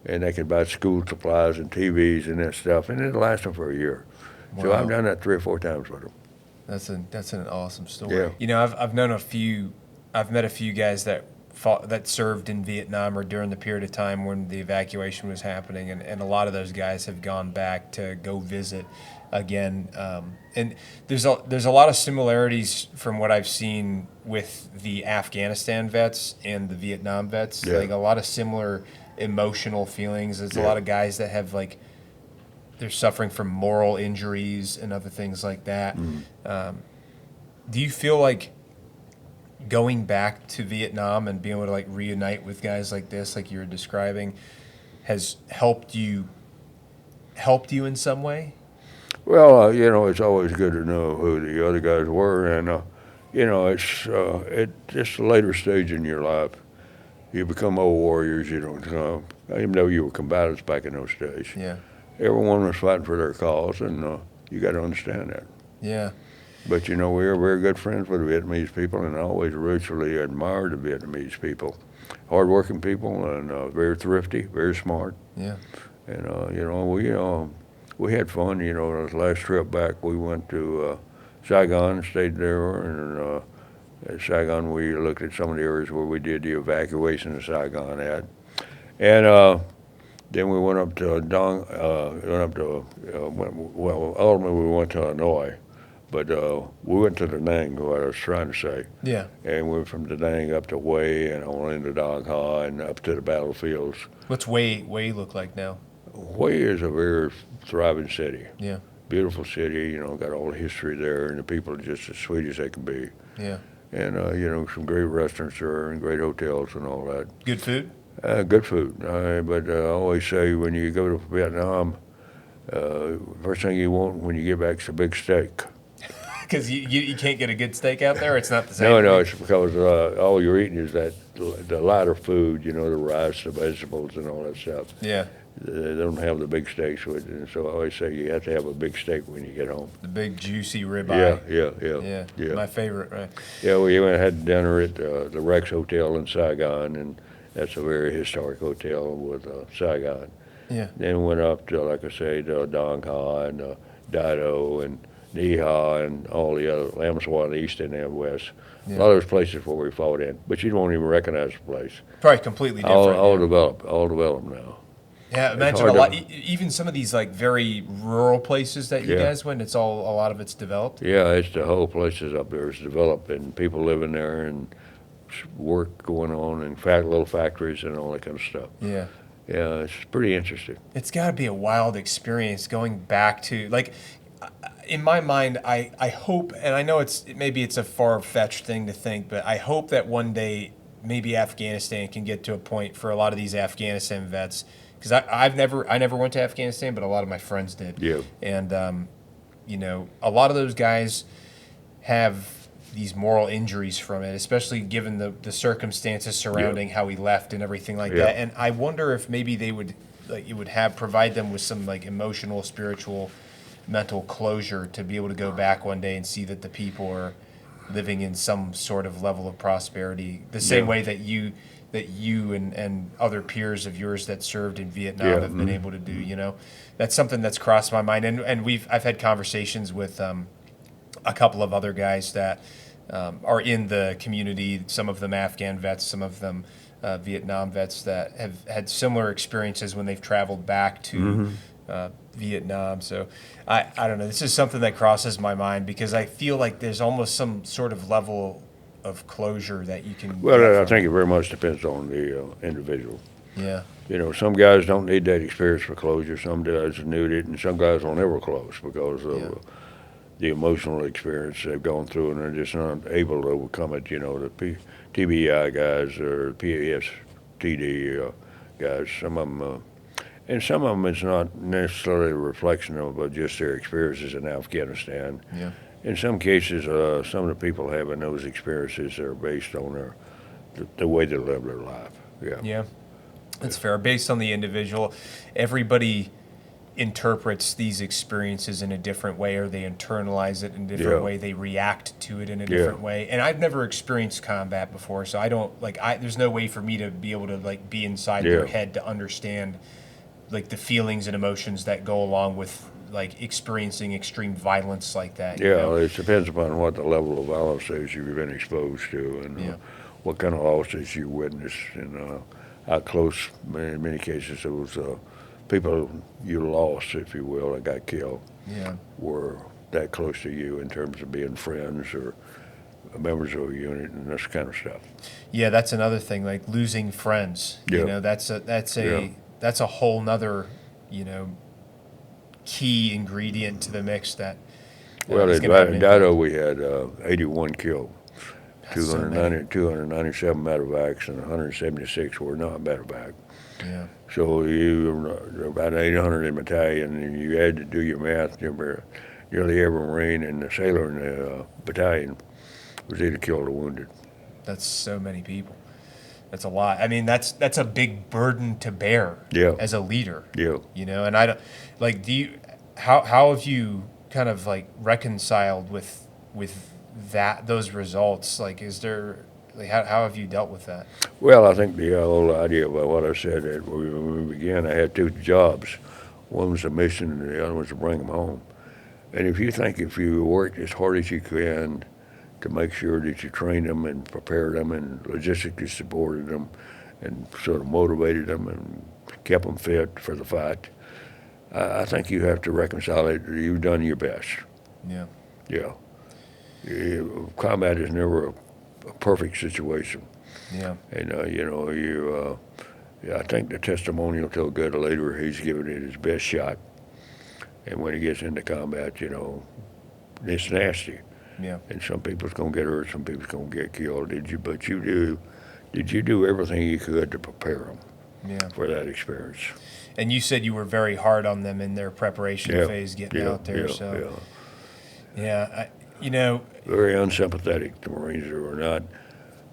and they can buy school supplies and TVs and that stuff, and it'll last them for a year.
Wow.
So I've done that 3 or 4 times with them.
That's an awesome story.
Yeah.
You know, I've met a few guys that served in Vietnam or during the period of time when the evacuation was happening, and a lot of those guys have gone back to go visit again. And there's a lot of similarities from what I've seen with the Afghanistan vets and the Vietnam vets.
Yeah.
Like a lot of similar emotional feelings. There's a lot of guys that have they're suffering from moral injuries and other things like that. Do you feel like going back to Vietnam and being able to reunite with guys like this, like you were describing, has helped you in some way?
Well, it's always good to know who the other guys were, and it's just a later stage in your life. You become old warriors. You don't even though you were combatants back in those days.
Yeah.
Everyone was fighting for their cause, and you got to understand that.
Yeah.
But we were very good friends with the Vietnamese people, and I always richly admired the Vietnamese people. Hard-working people, and very thrifty, very smart.
Yeah.
And we had fun. The last trip back, we went to Saigon, stayed there, and at Saigon we looked at some of the areas where we did the evacuation of Saigon at, and then we went up to ultimately we went to Hanoi, but we went to Da Nang, what I was trying to say.
Yeah.
And we went from Da Nang up to Hue and on into Dong Ha and up to the battlefields.
What's Hue look like now?
Hue is a very thriving city.
Yeah.
Beautiful city, got all the history there, and the people are just as sweet as they can be.
Yeah.
And, some great restaurants there and great hotels and all that.
Good food?
Good food. But I always say when you go to Vietnam, first thing you want when you get back is a big steak.
Because you can't get a good steak out there? It's not the same?
No, it's because all you're eating is the lighter food, the rice, the vegetables, and all that stuff.
Yeah.
They don't have the big steaks with it, and so I always say you have to have a big steak when you get home.
The big juicy ribeye.
Yeah.
My favorite, right?
Yeah, we had dinner at the Rex Hotel in Saigon, and that's a very historic hotel with Saigon.
Yeah.
Then went up to, like I say, to Dong Ha and Daido and Ni Ha and all the other, Lam Swan East and then West. Yeah. A lot of those places where we fought in, but you won't even recognize the place.
Probably completely different.
All developed now.
Yeah, imagine a lot. Even some of these very rural places that you guys went. A lot of it's developed.
Yeah, it's the whole places up there is developed, and people living there, and work going on, and little factories and all that kind of stuff.
Yeah.
Yeah, it's pretty interesting.
It's got to be a wild experience going back to in my mind. I hope, and I know maybe it's a far-fetched thing to think, but I hope that one day maybe Afghanistan can get to a point for a lot of these Afghanistan vets. Because I never went to Afghanistan, but a lot of my friends did.
Yeah.
And a lot of those guys have these moral injuries from it, especially given the circumstances surrounding how he left and everything like that. And I wonder if maybe they would provide them with some emotional, spiritual, mental closure to be able to go back one day and see that the people are living in some sort of level of prosperity, the same way that you and other peers of yours that served in Vietnam have been able to do. That's something that's crossed my mind, and I've had conversations with a couple of other guys that are in the community. Some of them Afghan vets, some of them Vietnam vets that have had similar experiences when they've traveled back to Vietnam. So I don't know. This is something that crosses my mind because I feel like there's almost some sort of level of closure that you can.
Well, I think it very much depends on the individual.
Yeah.
Some guys don't need that experience for closure. Some guys need it, and some guys will never close because of the emotional experience they've gone through, and they're just not able to overcome it. The TBI guys or PASTD guys, some of them, and some of them it's not necessarily a reflection of just their experiences in Afghanistan.
Yeah.
In some cases, some of the people having those experiences are based on the way they live their life. Yeah.
Yeah, that's fair. Based on the individual, everybody interprets these experiences in a different way, or they internalize it in a different way, they react to it in a different way. And I've never experienced combat before, so I don't there's no way for me to be able to be inside their head to understand the feelings and emotions that go along with experiencing extreme violence like that.
Yeah, it depends upon what the level of violence is you've been exposed to, and what kind of losses you witnessed, and how close, in many cases, those people you lost, if you will, that got killed, were that close to you in terms of being friends or members of a unit and this kind of stuff.
Yeah, that's another thing, losing friends. You know, that's a whole nother, key ingredient to the mix that.
Well, at Daido we had 81 killed. 297 medevacs and 176 were not medevac.
Yeah.
So you were about 800 in battalion, and you had to do your math. Nearly every Marine and the sailor in the battalion was either killed or wounded.
That's so many people. That's a lot. I mean, that's a big burden to bear as a leader. Yeah. And I don't how have you kind of reconciled with those results? Is there how have you dealt with that?
Well, I think the whole idea about what I said that when we began, I had two jobs. One was a mission, and the other was to bring them home. And if you worked as hard as you can to make sure that you trained them and prepared them and logistically supported them and sort of motivated them and kept them fit for the fight, I think you have to reconcile it. You've done your best.
Yeah.
Yeah. Combat is never a perfect situation.
Yeah.
And, I think the testimonial told good a leader he's given it his best shot. And when he gets into combat, it's nasty.
Yeah.
And some people's going to get hurt, some people's going to get killed. Did you do everything you could to prepare them for that experience?
And you said you were very hard on them in their preparation phase getting out there.
Very unsympathetic. The Marines were not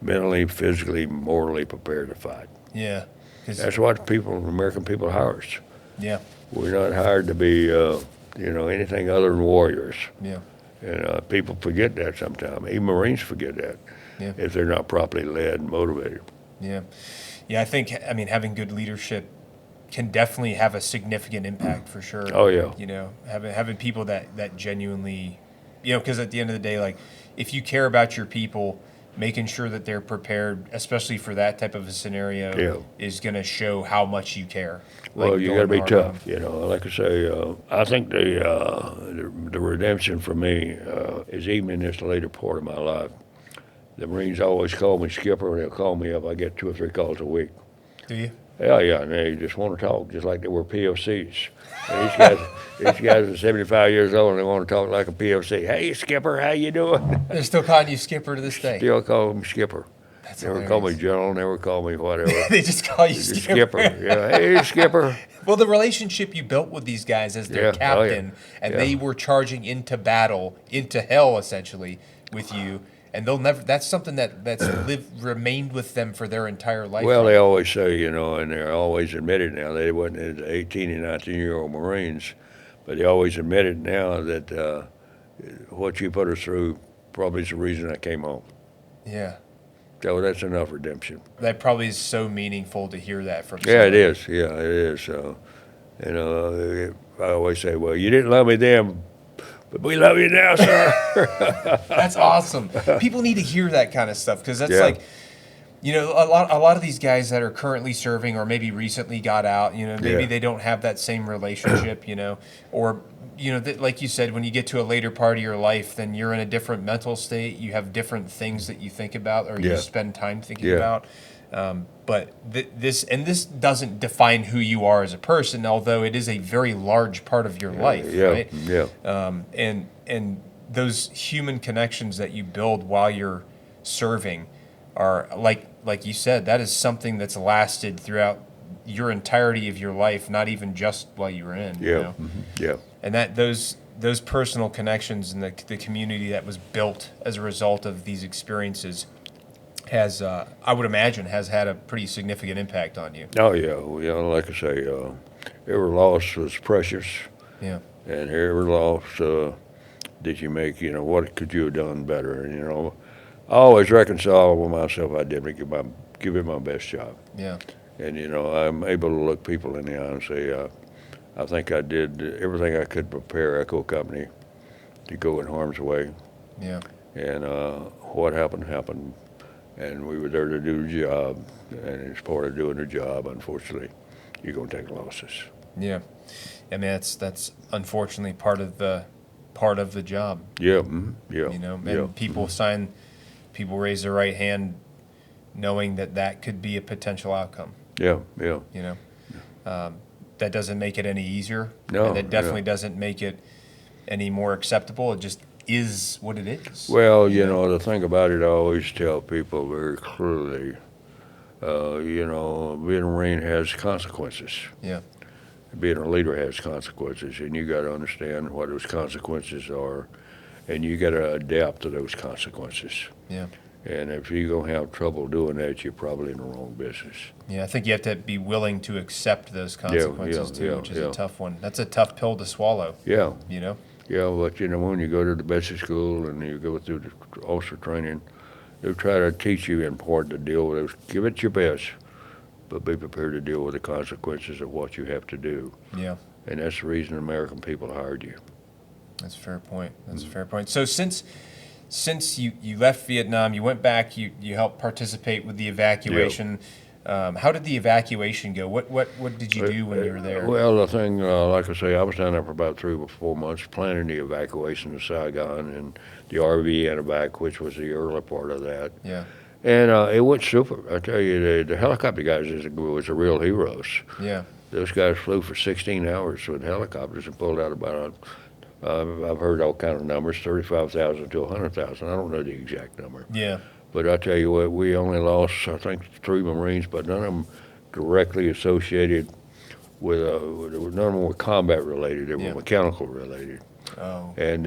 mentally, physically, morally prepared to fight.
Yeah.
That's what American people hire us.
Yeah.
We're not hired to be, anything other than warriors.
Yeah.
And people forget that sometimes. Even Marines forget that if they're not properly led and motivated.
Yeah. Yeah, I think, having good leadership can definitely have a significant impact for sure.
Oh, yeah.
Having people that genuinely, because at the end of the day, if you care about your people, making sure that they're prepared, especially for that type of a scenario, is going to show how much you care.
Well, you got to be tough. Like I say, I think the redemption for me is even in this later part of my life. The Marines always call me skipper, and they'll call me up. I get 2 or 3 calls a week.
Do you?
Yeah, and they just want to talk, just like they were POCs. And these guys are 75 years old, and they want to talk like a POC. Hey, skipper, how you doing?
They're still calling you skipper to this day.
Still call me skipper.
That's
never
hilarious.
call me general, never call me whatever.
They just call you skipper.
Yeah, hey, skipper.
Well, the relationship you built with these guys as their captain, and they were charging into battle, into hell, essentially, with you. And they'll never. That's something that's remained with them for their entire life.
Well, they always say, and they're always admitted now. They wasn't 18 and 19-year-old Marines, but they always admitted now that what you put us through probably is the reason I came home.
Yeah.
So that's enough redemption.
That probably is so meaningful to hear that from.
Yeah, it is. Yeah, it is. So, I always say, well, you didn't love me then, but we love you now, sir.
That's awesome. People need to hear that kind of stuff because that's a lot of these guys that are currently serving or maybe recently got out, maybe they don't have that same relationship, or, like you said, when you get to a later part of your life, then you're in a different mental state. You have different things that you think about or you spend time thinking about. But this doesn't define who you are as a person, although it is a very large part of your life, right?
Yeah.
And those human connections that you build while you're serving are like you said, that is something that's lasted throughout your entirety of your life, not even just while you were in.
Yeah. Yeah.
And that those personal connections and the community that was built as a result of these experiences has, I would imagine, has had a pretty significant impact on you.
Oh, yeah. Like I say, every loss was precious,
Yeah.
and every loss that you make, what could you have done better? And I always reconcile with myself. I didn't give it my best job.
Yeah.
And I'm able to look people in the eye and say, I think I did everything I could prepare Echo Company to go in harm's way.
Yeah.
And what happened, and we were there to do the job. And as part of doing the job, unfortunately, you're going to take losses.
Yeah. I mean, that's unfortunately part of the job.
Yeah. Mm-hmm. Yeah.
And people raise their right hand, knowing that could be a potential outcome.
Yeah. Yeah.
That doesn't make it any easier.
No.
And that definitely doesn't make it any more acceptable. It just is what it is.
Well, the thing about it, I always tell people very clearly, being a Marine has consequences.
Yeah.
Being a leader has consequences, and you got to understand what those consequences are, and you got to adapt to those consequences.
Yeah.
And if you're going to have trouble doing that, you're probably in the wrong business.
Yeah, I think you have to be willing to accept those consequences too, which is a tough one. That's a tough pill to swallow.
Yeah.
Yeah,
but when you go to the basic school and you go through the officer training, they'll try to teach you in part to deal with those. Give it your best, but be prepared to deal with the consequences of what you have to do.
Yeah.
And that's the reason American people hired you.
That's a fair point. That's a fair point. So since you left Vietnam, you went back, you helped participate with the evacuation. How did the evacuation go? What did you do when you were there?
Well, the thing, like I say, I was down there for about 3 or 4 months planning the evacuation of Saigon and the RV and evac, which was the early part of that.
Yeah.
And it went super. I tell you, the helicopter guys was the real heroes.
Yeah.
Those guys flew for 16 hours with helicopters and pulled out about, I've heard all kind of numbers, 35,000 to 100,000. I don't know the exact number.
Yeah.
But I tell you what, we only lost, I think, 3 Marines, but none of them directly associated with, none of them were combat related. They were mechanical related.
Oh.
And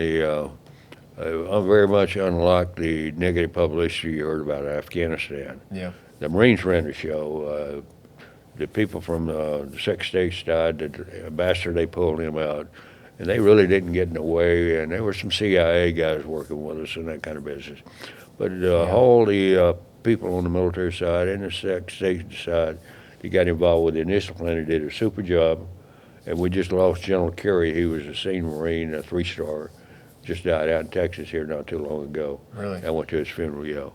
very much unlike the negative publicity you heard about Afghanistan.
Yeah.
The Marines ran the show. The people from the Second States died. The ambassador, they pulled him out. And they really didn't get in the way. And there were some CIA guys working with us and that kind of business. But all the people on the military side and the Second States side, they got involved with the initial plan. They did a super job. And we just lost General Kerry. He was a senior Marine, a 3-star. Just died out in Texas here not too long ago.
Really?
I went to his funeral,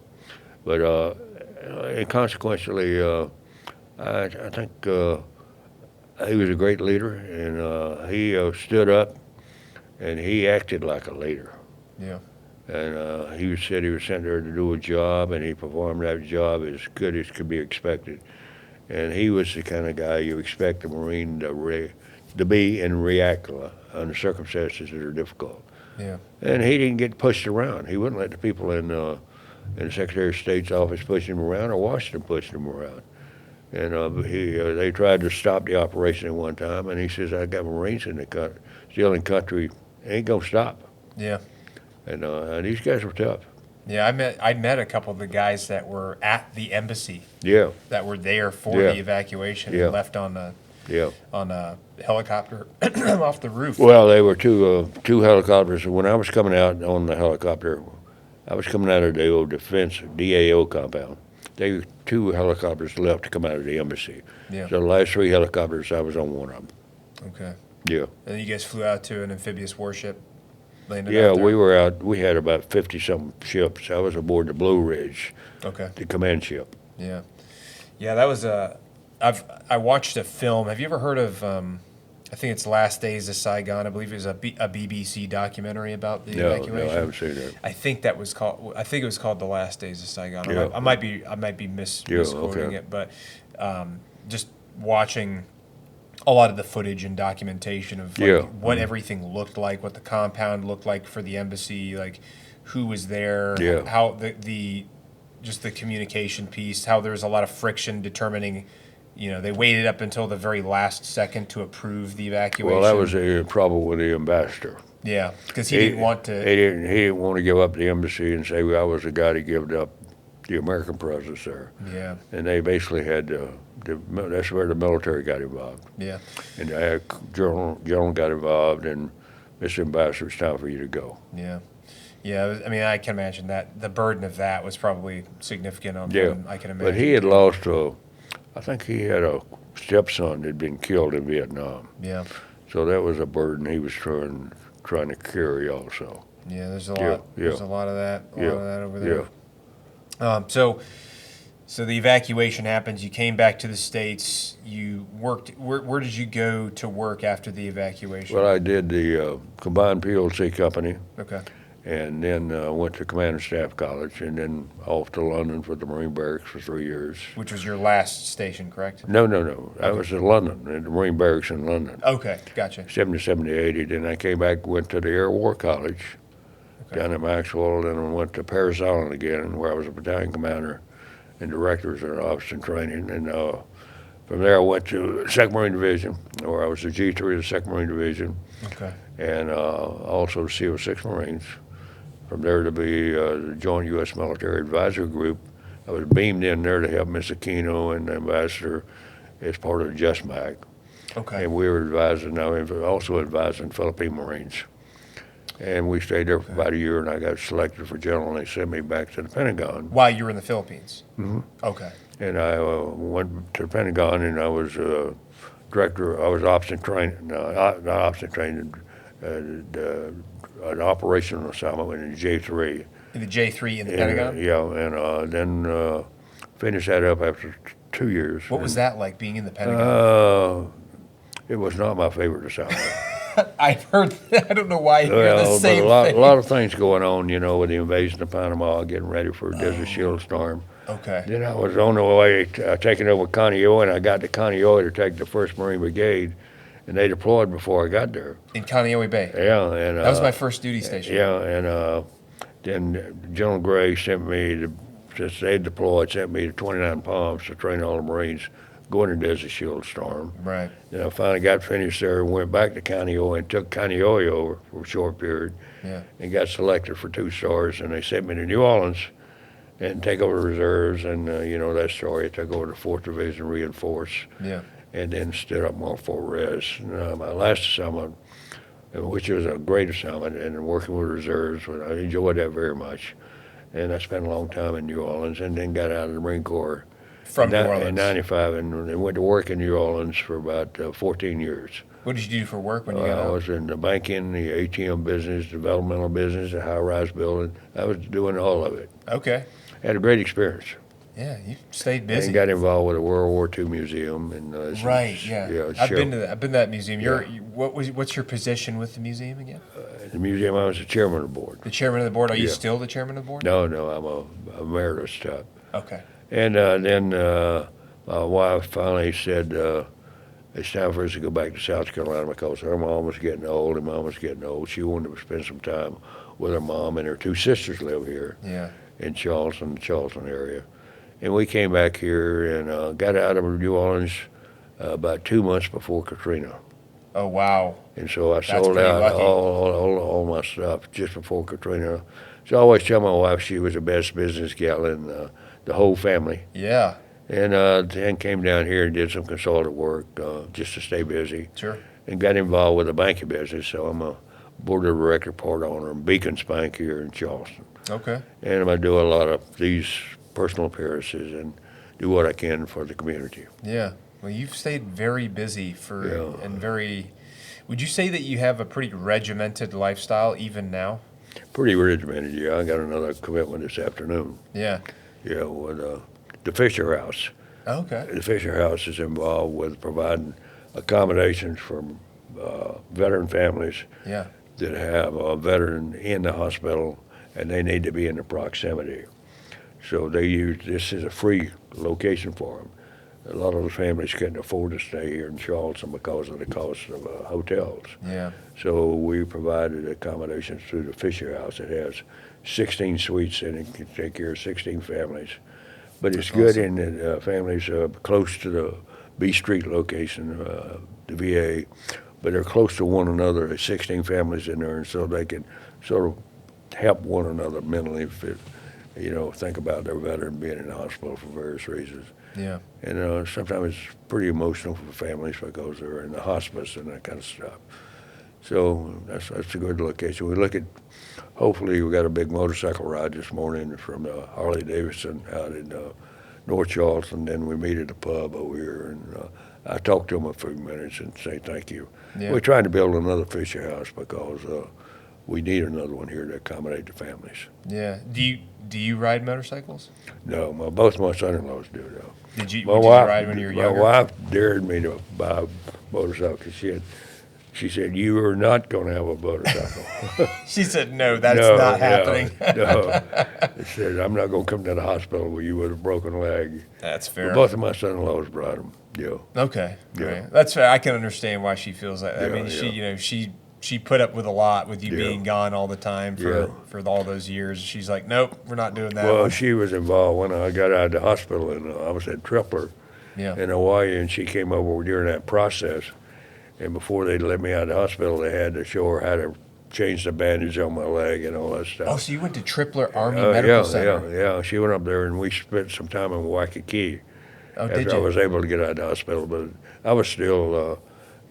But and consequently, I think he was a great leader, and he stood up, and he acted like a leader.
Yeah.
And he said he was sent there to do a job, and he performed that job as good as could be expected. And he was the kind of guy you expect a Marine to be and react under circumstances that are difficult.
Yeah.
And he didn't get pushed around. He wouldn't let the people in the Secretary of State's office push him around, or Washington push him around. And they tried to stop the operation at one time, and he says, "I got Marines in the country, still in country, ain't gonna stop."
Yeah.
And these guys were tough.
Yeah, I met a couple of the guys that were at the embassy.
Yeah.
That were there for the evacuation and left on a helicopter off the roof.
Well, they were two helicopters. When I was coming out on the helicopter, I was coming out of the old defense DAO compound. They were 2 helicopters left to come out of the embassy.
Yeah.
So the last 3 helicopters, I was on one of them.
Okay.
Yeah.
And then you guys flew out to an amphibious warship. Landed
Yeah,
out there.
we were out. We had about 50-something ships. I was aboard the Blue Ridge,
the
command ship.
Yeah. Yeah, that was I watched a film. Have you ever heard of? I think it's Last Days of Saigon. I believe it was a BBC documentary about the evacuation.
No, I haven't seen it.
I think it was called The Last Days of Saigon.
Yeah.
I might be misquoting it, but just watching a lot of the footage and documentation of what everything looked like, what the compound looked like for the embassy, like who was there, how the communication piece, how there was a lot of friction determining. They waited up until the very last second to approve the evacuation.
Well, that was the trouble with the ambassador.
Yeah, because he didn't want to.
He didn't want to give up the embassy and say, "Well, I was the guy that gave up the the American presence there.
Yeah.
And they basically had that's where the military got involved.
Yeah.
And the general got involved, and Mr. Ambassador, it's time for you to go.
Yeah. Yeah, I mean, I can imagine that the burden of that was probably significant on
Yeah,
him. I can imagine.
but he had lost I think he had a stepson that had been killed in Vietnam.
Yeah.
So that was a burden he was trying to carry also.
Yeah, there's a
Yeah,
lot. There's
yeah.
a lot of that. A
Yeah,
lot of that over there.
Yeah.
So the evacuation happens. You came back to the States. You worked. Where did you go to work after the evacuation?
Well, I did the combined PLC company,
Okay.
and then went to Command and Staff College, and then off to London for the Marine Barracks for 3 years.
Which was your last station, correct?
No. I was in London, in the Marine Barracks in London.
Okay, gotcha.
70, 80. Then I came back, went to the Air War College down in Maxwell, then I went to Paris Island again, where I was a battalion commander and director of officer in training. And from there I went to 2nd Marine Division, where I was the G3 of the 2nd Marine Division,
Okay.
and also CO6 Marines. From there to be the Joint U.S. Military Advisory Group. I was beamed in there to help Miss Aquino and the ambassador as part of the JustMac.
Okay.
And we were advising, now also advising Philippine Marines. And we stayed there for about a year, and I got selected for general, and they sent me back to the Pentagon.
While you were in the Philippines.
Mm-hmm.
Okay.
And I went to the Pentagon, and I was director. I was ops and training, not ops and training, an operational assignment in the J3.
In the J3 in the Pentagon?
Yeah, and then finished that up after 2 years.
What was that like, being in the Pentagon?
It was not my favorite assignment.
I've heard that. I don't know why you hear the same
but
thing.
a lot of things going on, with the invasion of Panama, getting ready for a Desert Shield storm.
Okay.
Then I was on the way taking over Kaneohe, and I got to Kaneohe to take the 1st Marine Brigade, and they deployed before I got there.
In Kaneohe Bay?
Yeah. And
that was my first duty station.
Yeah, and then General Gray sent me, since they deployed, sent me to 29 Palms to train all the Marines going to Desert Shield storm.
Right.
Then I finally got finished there and went back to Kaneohe and took Kaneohe over for a short period.
Yeah.
And got selected for 2 stars, and they sent me to New Orleans and take over reserves, and that story. I took over the 4th Division Reinforced.
Yeah.
And then stood up more for res. And, my last assignment, which was a great assignment, and working with reserves, I enjoyed that very much. And I spent a long time in New Orleans, and then got out of the Marine Corps
From New Orleans?
in '95, and went to work in New Orleans for about 14 years.
What did you do for work when you got out?
I was in the banking, the ATM business, developmental business, the high-rise building. I was doing all of it.
Okay.
Had a great experience.
Yeah, you stayed busy.
And got involved with the World War II Museum. And
Right, yeah. I've been to that museum.
Yeah.
What's your position with the museum again?
The museum, I was the chairman of the board.
The chairman of the board? Are you
Yeah.
still the chairman of the board?
No, I'm a emeritus type.
Okay.
And then my wife finally said, it's time for us to go back to South Carolina because her mom was getting old and mom was getting old. She wanted to spend some time with her mom, and her 2 sisters live here in Charleston, the Charleston area. And we came back here and got out of New Orleans about 2 months before Katrina.
Oh, wow.
And so I
That's
sold
pretty
out
lucky.
all my stuff just before Katrina. So I always tell my wife she was the best business gal in the whole family.
Yeah.
And then came down here and did some consultant work just to stay busy.
Sure.
And got involved with the banking business. So I'm a board of director part owner in Beacon's Bank here in Charleston.
Okay.
And I do a lot of these personal appearances and do what I can for the community.
Yeah. Well, you've stayed very busy
Yeah.
and very. Would you say that you have a pretty regimented lifestyle even now?
Pretty regimented, yeah. I got another commitment this afternoon.
Yeah.
Yeah, with the Fisher House.
Okay.
The Fisher House is involved with providing accommodations for veteran families
Yeah.
that have a veteran in the hospital and they need to be in the proximity. So they use this as a free location for them. A lot of the families couldn't afford to stay here in Charleston because of the cost of hotels.
Yeah.
So we provided accommodations through the Fisher House. It has 16 suites and it can take care of 16 families. But it's good in that families are close to the B Street location, the VA, but they're close to one another. There's 16 families in there, and so they can sort of help one another mentally think about their veteran being in the hospital for various reasons.
Yeah.
And sometimes it's pretty emotional for families because they're in the hospice and that kind of stuff. So that's a good location. We look at, hopefully we got a big motorcycle ride this morning from Harley Davidson out in North Charleston. Then we meet at a pub over here, and I talked to them a few minutes and say thank you.
Yeah.
We're trying to build another Fisher House because we need another one here to accommodate the families.
Yeah. Do you ride motorcycles?
No, both my son-in-laws do, though.
Would you ride when you were younger?
My wife dared me to buy a motorcycle because she said, you are not going to have a motorcycle.
She said, no, that's not happening.
No. She said, I'm not going to come to the hospital with you with a broken leg.
That's fair.
But both of my son-in-laws brought them. Yeah.
Okay.
Yeah.
Right. That's fair. I can understand why she feels that. I
Yeah,
mean,
yeah.
she put up with a lot with you
Yeah.
being gone all the time for all those years. She's like, nope, we're not doing that.
Well, she was involved when I got out of the hospital, and I was at Tripler in Hawaii, and she came over during that process. And before they let me out of the hospital, they had to show her how to change the bandage on my leg and all that stuff.
Oh, so you went to Tripler Army Medical Center?
Yeah. She went up there, and we spent some time in Waikiki.
Oh,
after
did you?
I was able to get out of the hospital, but I was still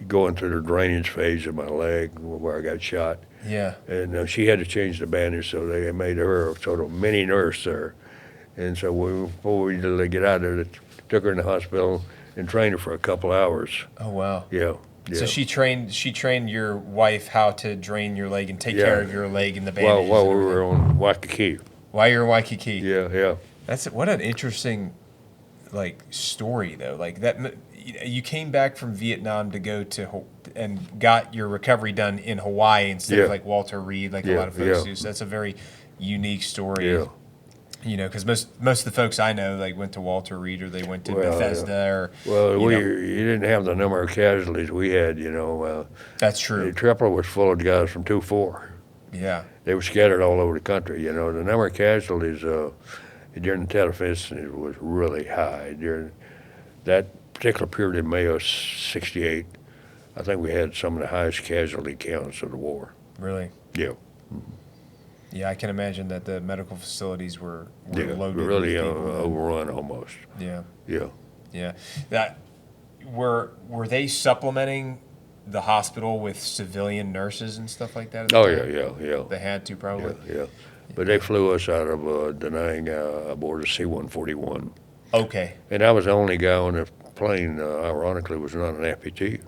going through the drainage phase of my leg where I got shot.
Yeah.
And she had to change the bandage, so they made her a sort of mini nurse there. And so before we did get out of there, they took her in the hospital and trained her for a couple hours.
Oh, wow.
Yeah.
So she trained your wife how to drain your leg and take care of your leg and the bandages.
While we were on Waikiki.
While you're in Waikiki.
Yeah.
What an interesting story though. Like that, you came back from Vietnam to go to and got your recovery done in Hawaii instead of like Walter Reed, like a lot of folks do. So that's a very unique story.
Yeah.
Because most of the folks I know went to Walter Reed or they went to Bethesda
you didn't have the number of casualties we had.
That's true.
The Tripler was full of guys from 2-4.
Yeah.
They were scattered all over the country. The number of casualties during the Tet Offensive was really high. During that particular period in May of '68, I think we had some of the highest casualty counts of the war.
Really?
Yeah.
Yeah, I can imagine that the medical facilities were loaded.
Really
with people.
overrun almost.
Yeah.
Yeah.
Yeah. That were they supplementing the hospital with civilian nurses and stuff like that?
Oh yeah.
They had to probably.
Yeah. But they flew us out of Da Nang aboard a C-141.
Okay.
And I was the only guy on the plane. Ironically, was not an amputee.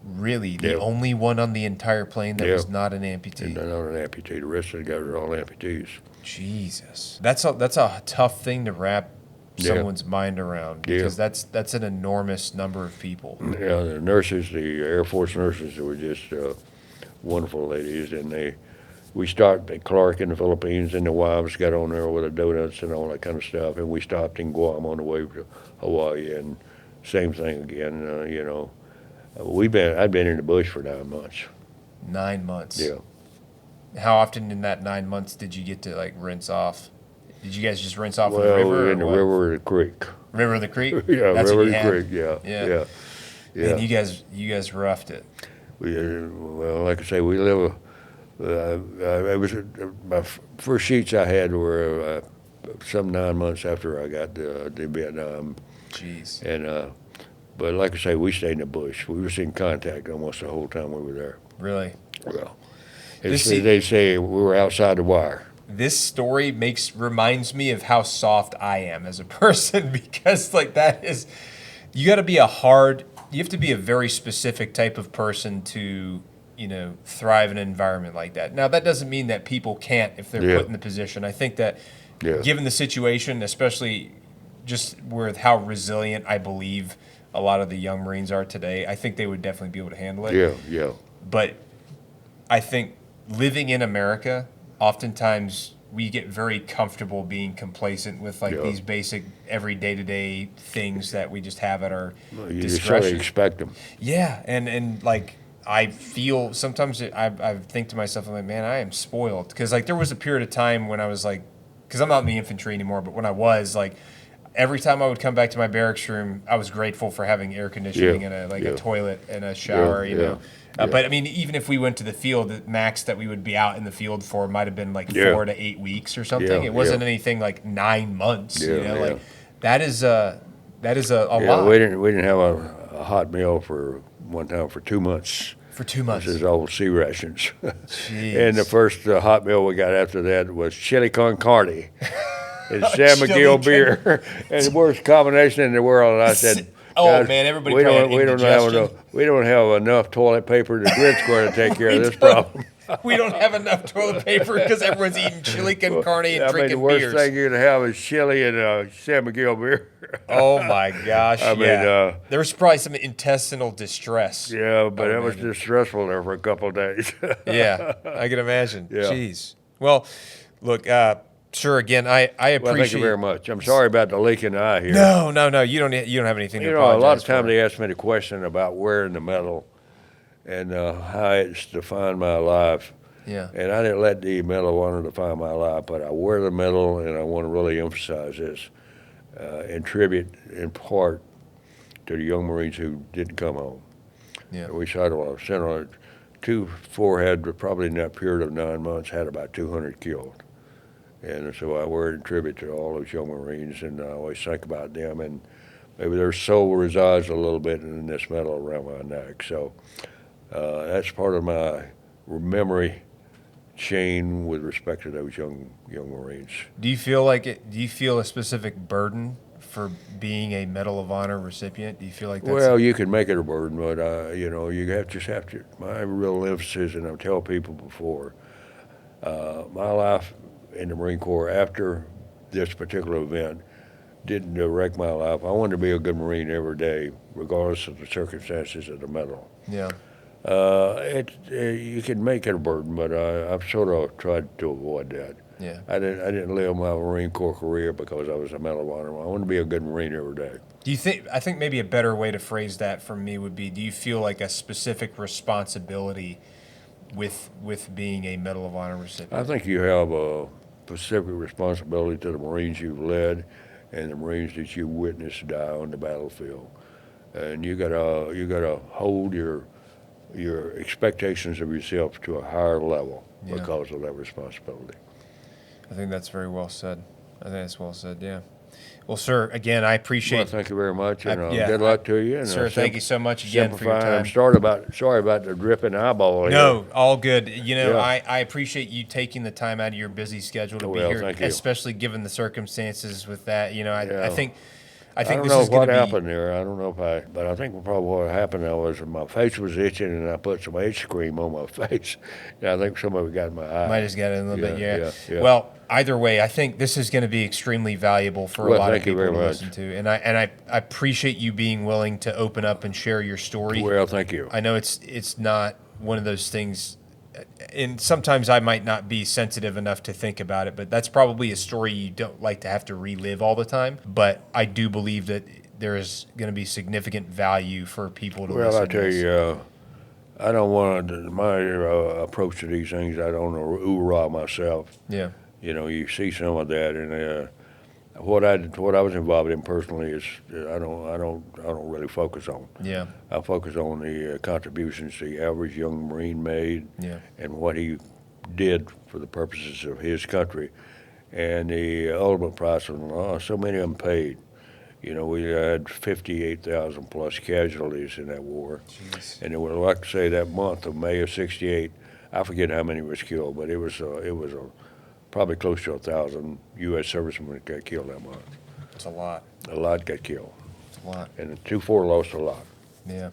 Really, the only one on the entire plane that was not an amputee.
Not an amputee. The rest of the guys were all amputees.
Jesus, that's a tough thing to wrap someone's mind around because that's an enormous number of people.
Yeah, the nurses, the Air Force nurses, were just wonderful ladies, and we stopped at Clark in the Philippines, and the wives got on there with the donuts and all that kind of stuff, and we stopped in Guam on the way to Hawaii, and same thing again. I'd been in the bush for 9 months.
9 months.
Yeah.
How often in that 9 months did you get to rinse off? Did you guys just rinse off in the river?
In the river or the creek.
River or the creek?
Yeah,
That's
river
what you
and
had?
creek. Yeah.
And you guys roughed it.
Well, like I say, we live. My first sheets I had were some 9 months after I got to Vietnam.
Jeez.
And but like I say, we stayed in the bush. We were in contact almost the whole time we were there.
Really?
Well, they say we were outside the wire.
This story reminds me of how soft I am as a person because that is, you have to be a very specific type of person to, thrive in an environment like that. Now, that doesn't mean that people can't if they're put in the position. I think that given the situation, especially just with how resilient I believe a lot of the young Marines are today, I think they would definitely be able to handle it.
Yeah.
But I think living in America, oftentimes we get very comfortable being complacent with these basic every day-to-day things that we just have at our
You just
discretion.
sort of expect them.
Yeah, and I feel sometimes I think to myself, I'm like, man, I am spoiled because there was a period of time when I was because I'm not in the infantry anymore, but when I was every time I would come back to my barracks room, I was grateful for having air conditioning and a toilet and a shower, you know. But I mean, even if we went to the field, the max that we would be out in the field for might have been like 4 to 8 weeks or something. It wasn't anything like 9 months, you know, like that is a lot.
We didn't have a hot meal for one time for 2 months.
For 2 months.
This is old sea rations.
Jeez.
And the first hot meal we got after that was chili con carne and San Miguel beer. And the worst combination in the world. And I said,
oh man, everybody
we don't have enough toilet paper. The grid's going to take care of this problem.
We don't have enough toilet paper because everyone's eating chili con carne and drinking
the worst
beers.
thing you're going to have is chili and San Miguel beer.
Oh my gosh! I mean, there was probably some intestinal distress.
Yeah, but it was just stressful there for a couple of days.
Yeah, I can imagine.
Yeah.
Jeez. Well, look, sir. Again, I appreciate.
Well, thank you very much. I'm sorry about the leak in the eye here.
No. You don't have anything.
You
to
know, a lot of
apologize
times
for.
they ask me the question about wearing the medal and how it's defined my life.
Yeah.
And I didn't let the Medal of Honor define my life, but I wear the medal, and I want to really emphasize this in tribute, in part, to the young Marines who didn't come home.
Yeah.
We shot a center. 2-4 had probably in that period of 9 months had about 200 killed, and so I wear it in tribute to all those young Marines, and I always think about them, and maybe their soul resides a little bit in this medal around my neck. So that's part of my memory chain with respect to those young Marines.
Do you feel like it? Do you feel a specific burden for being a Medal of Honor recipient? Do you feel like that's...
Well, you can make it a burden, but you know, you just have to. My real emphasis, and I've told people before, my life in the Marine Corps after this particular event didn't wreck my life. I wanted to be a good Marine every day, regardless of the circumstances of the medal.
Yeah.
You can make it a burden, but I've sort of tried to avoid that.
Yeah.
I didn't live my Marine Corps career because I was a Medal of Honor. I want to be a good Marine every day.
Do you think? I think maybe a better way to phrase that for me would be: do you feel like a specific responsibility with being a Medal of Honor recipient?
I think you have a specific responsibility to the Marines you've led and the Marines that you witnessed die on the battlefield, and you gotta hold your expectations of yourself to a higher level because of that responsibility.
I think that's very well said. I think that's well said, yeah. Well, sir, again, I appreciate...
Well, thank you very much, and good luck to you. And
sir, thank you so much again for your time.
I'm sorry about the dripping eyeball here.
No, all good. You know, I appreciate you taking the time out of your busy schedule to be here, especially given the circumstances with that. You know, I think
I don't know what happened there. I don't know but I think probably what happened there was my face was itching and I put some ice cream on my face. And I think some of it got in my eye.
Might have got it a little bit, yeah. Well, either way, I think this is going to be extremely valuable for a lot of people to listen to. And I appreciate you being willing to open up and share your story.
Well, thank you.
I know it's not one of those things, and sometimes I might not be sensitive enough to think about it, but that's probably a story you don't like to have to relive all the time. But I do believe that there is going to be significant value for people to listen to.
Well, I tell you, I don't want to, my approach to these things, I don't hoorah myself.
Yeah.
You know, you see some of that, and what I was involved in personally is I don't really focus on.
Yeah.
I focus on the contributions the average young Marine made, and what he did for the purposes of his country, and the ultimate price of so many of them paid. You know, we had 58,000 plus casualties in that war. Jeez. And it was, like I say, that month of May of '68, I forget how many was killed, but it was probably close to 1,000 U.S. servicemen that got killed that month.
That's a lot.
A lot got killed.
That's a lot.
And the 2-4 lost a lot.
Yeah.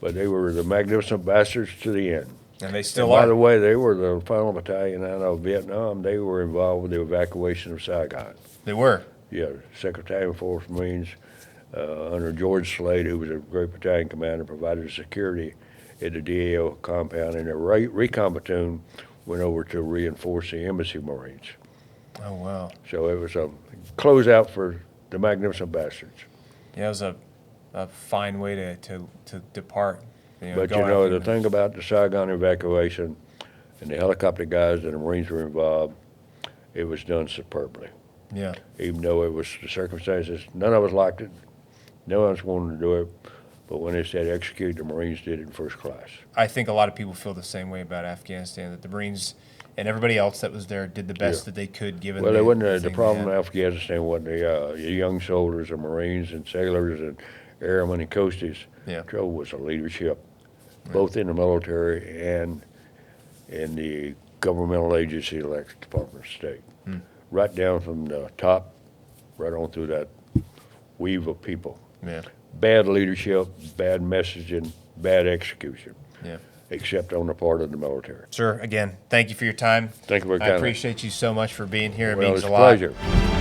But they were the magnificent bastards to the end.
And they still are.
By the way, they were the final battalion out of Vietnam. They were involved with the evacuation of Saigon.
They were?
Yeah, 2nd Battalion 4th Marines under George Slade, who was a great battalion commander, provided security at the DAO compound, and their recon platoon went over to reinforce the embassy Marines.
Oh, wow.
So it was a closeout for the magnificent bastards.
Yeah, it was a fine way to depart.
But you know, the thing about the Saigon evacuation and the helicopter guys and the Marines were involved, it was done superbly.
Yeah.
Even though it was the circumstances, none of us liked it. No one else wanted to do it. But when they said execute, the Marines did it in first class.
I think a lot of people feel the same way about Afghanistan, that the Marines and everybody else that was there did the best that they could given
Well, it wasn't the
thing
problem
they
in
had.
Afghanistan wasn't the young soldiers and Marines and sailors and airmen and coasties.
Yeah.
The trouble was the leadership, both in the military and in the governmental agency like the Department of State. Right down from the top, right on through that weave of people.
Yeah.
Bad leadership, bad messaging, bad execution,
Yeah.
except on the part of the military.
Sir, again, thank you for your time.
Thank you very
I
kindly.
appreciate you so much for being here. It
Well,
means
it's
a
a
lot.
pleasure.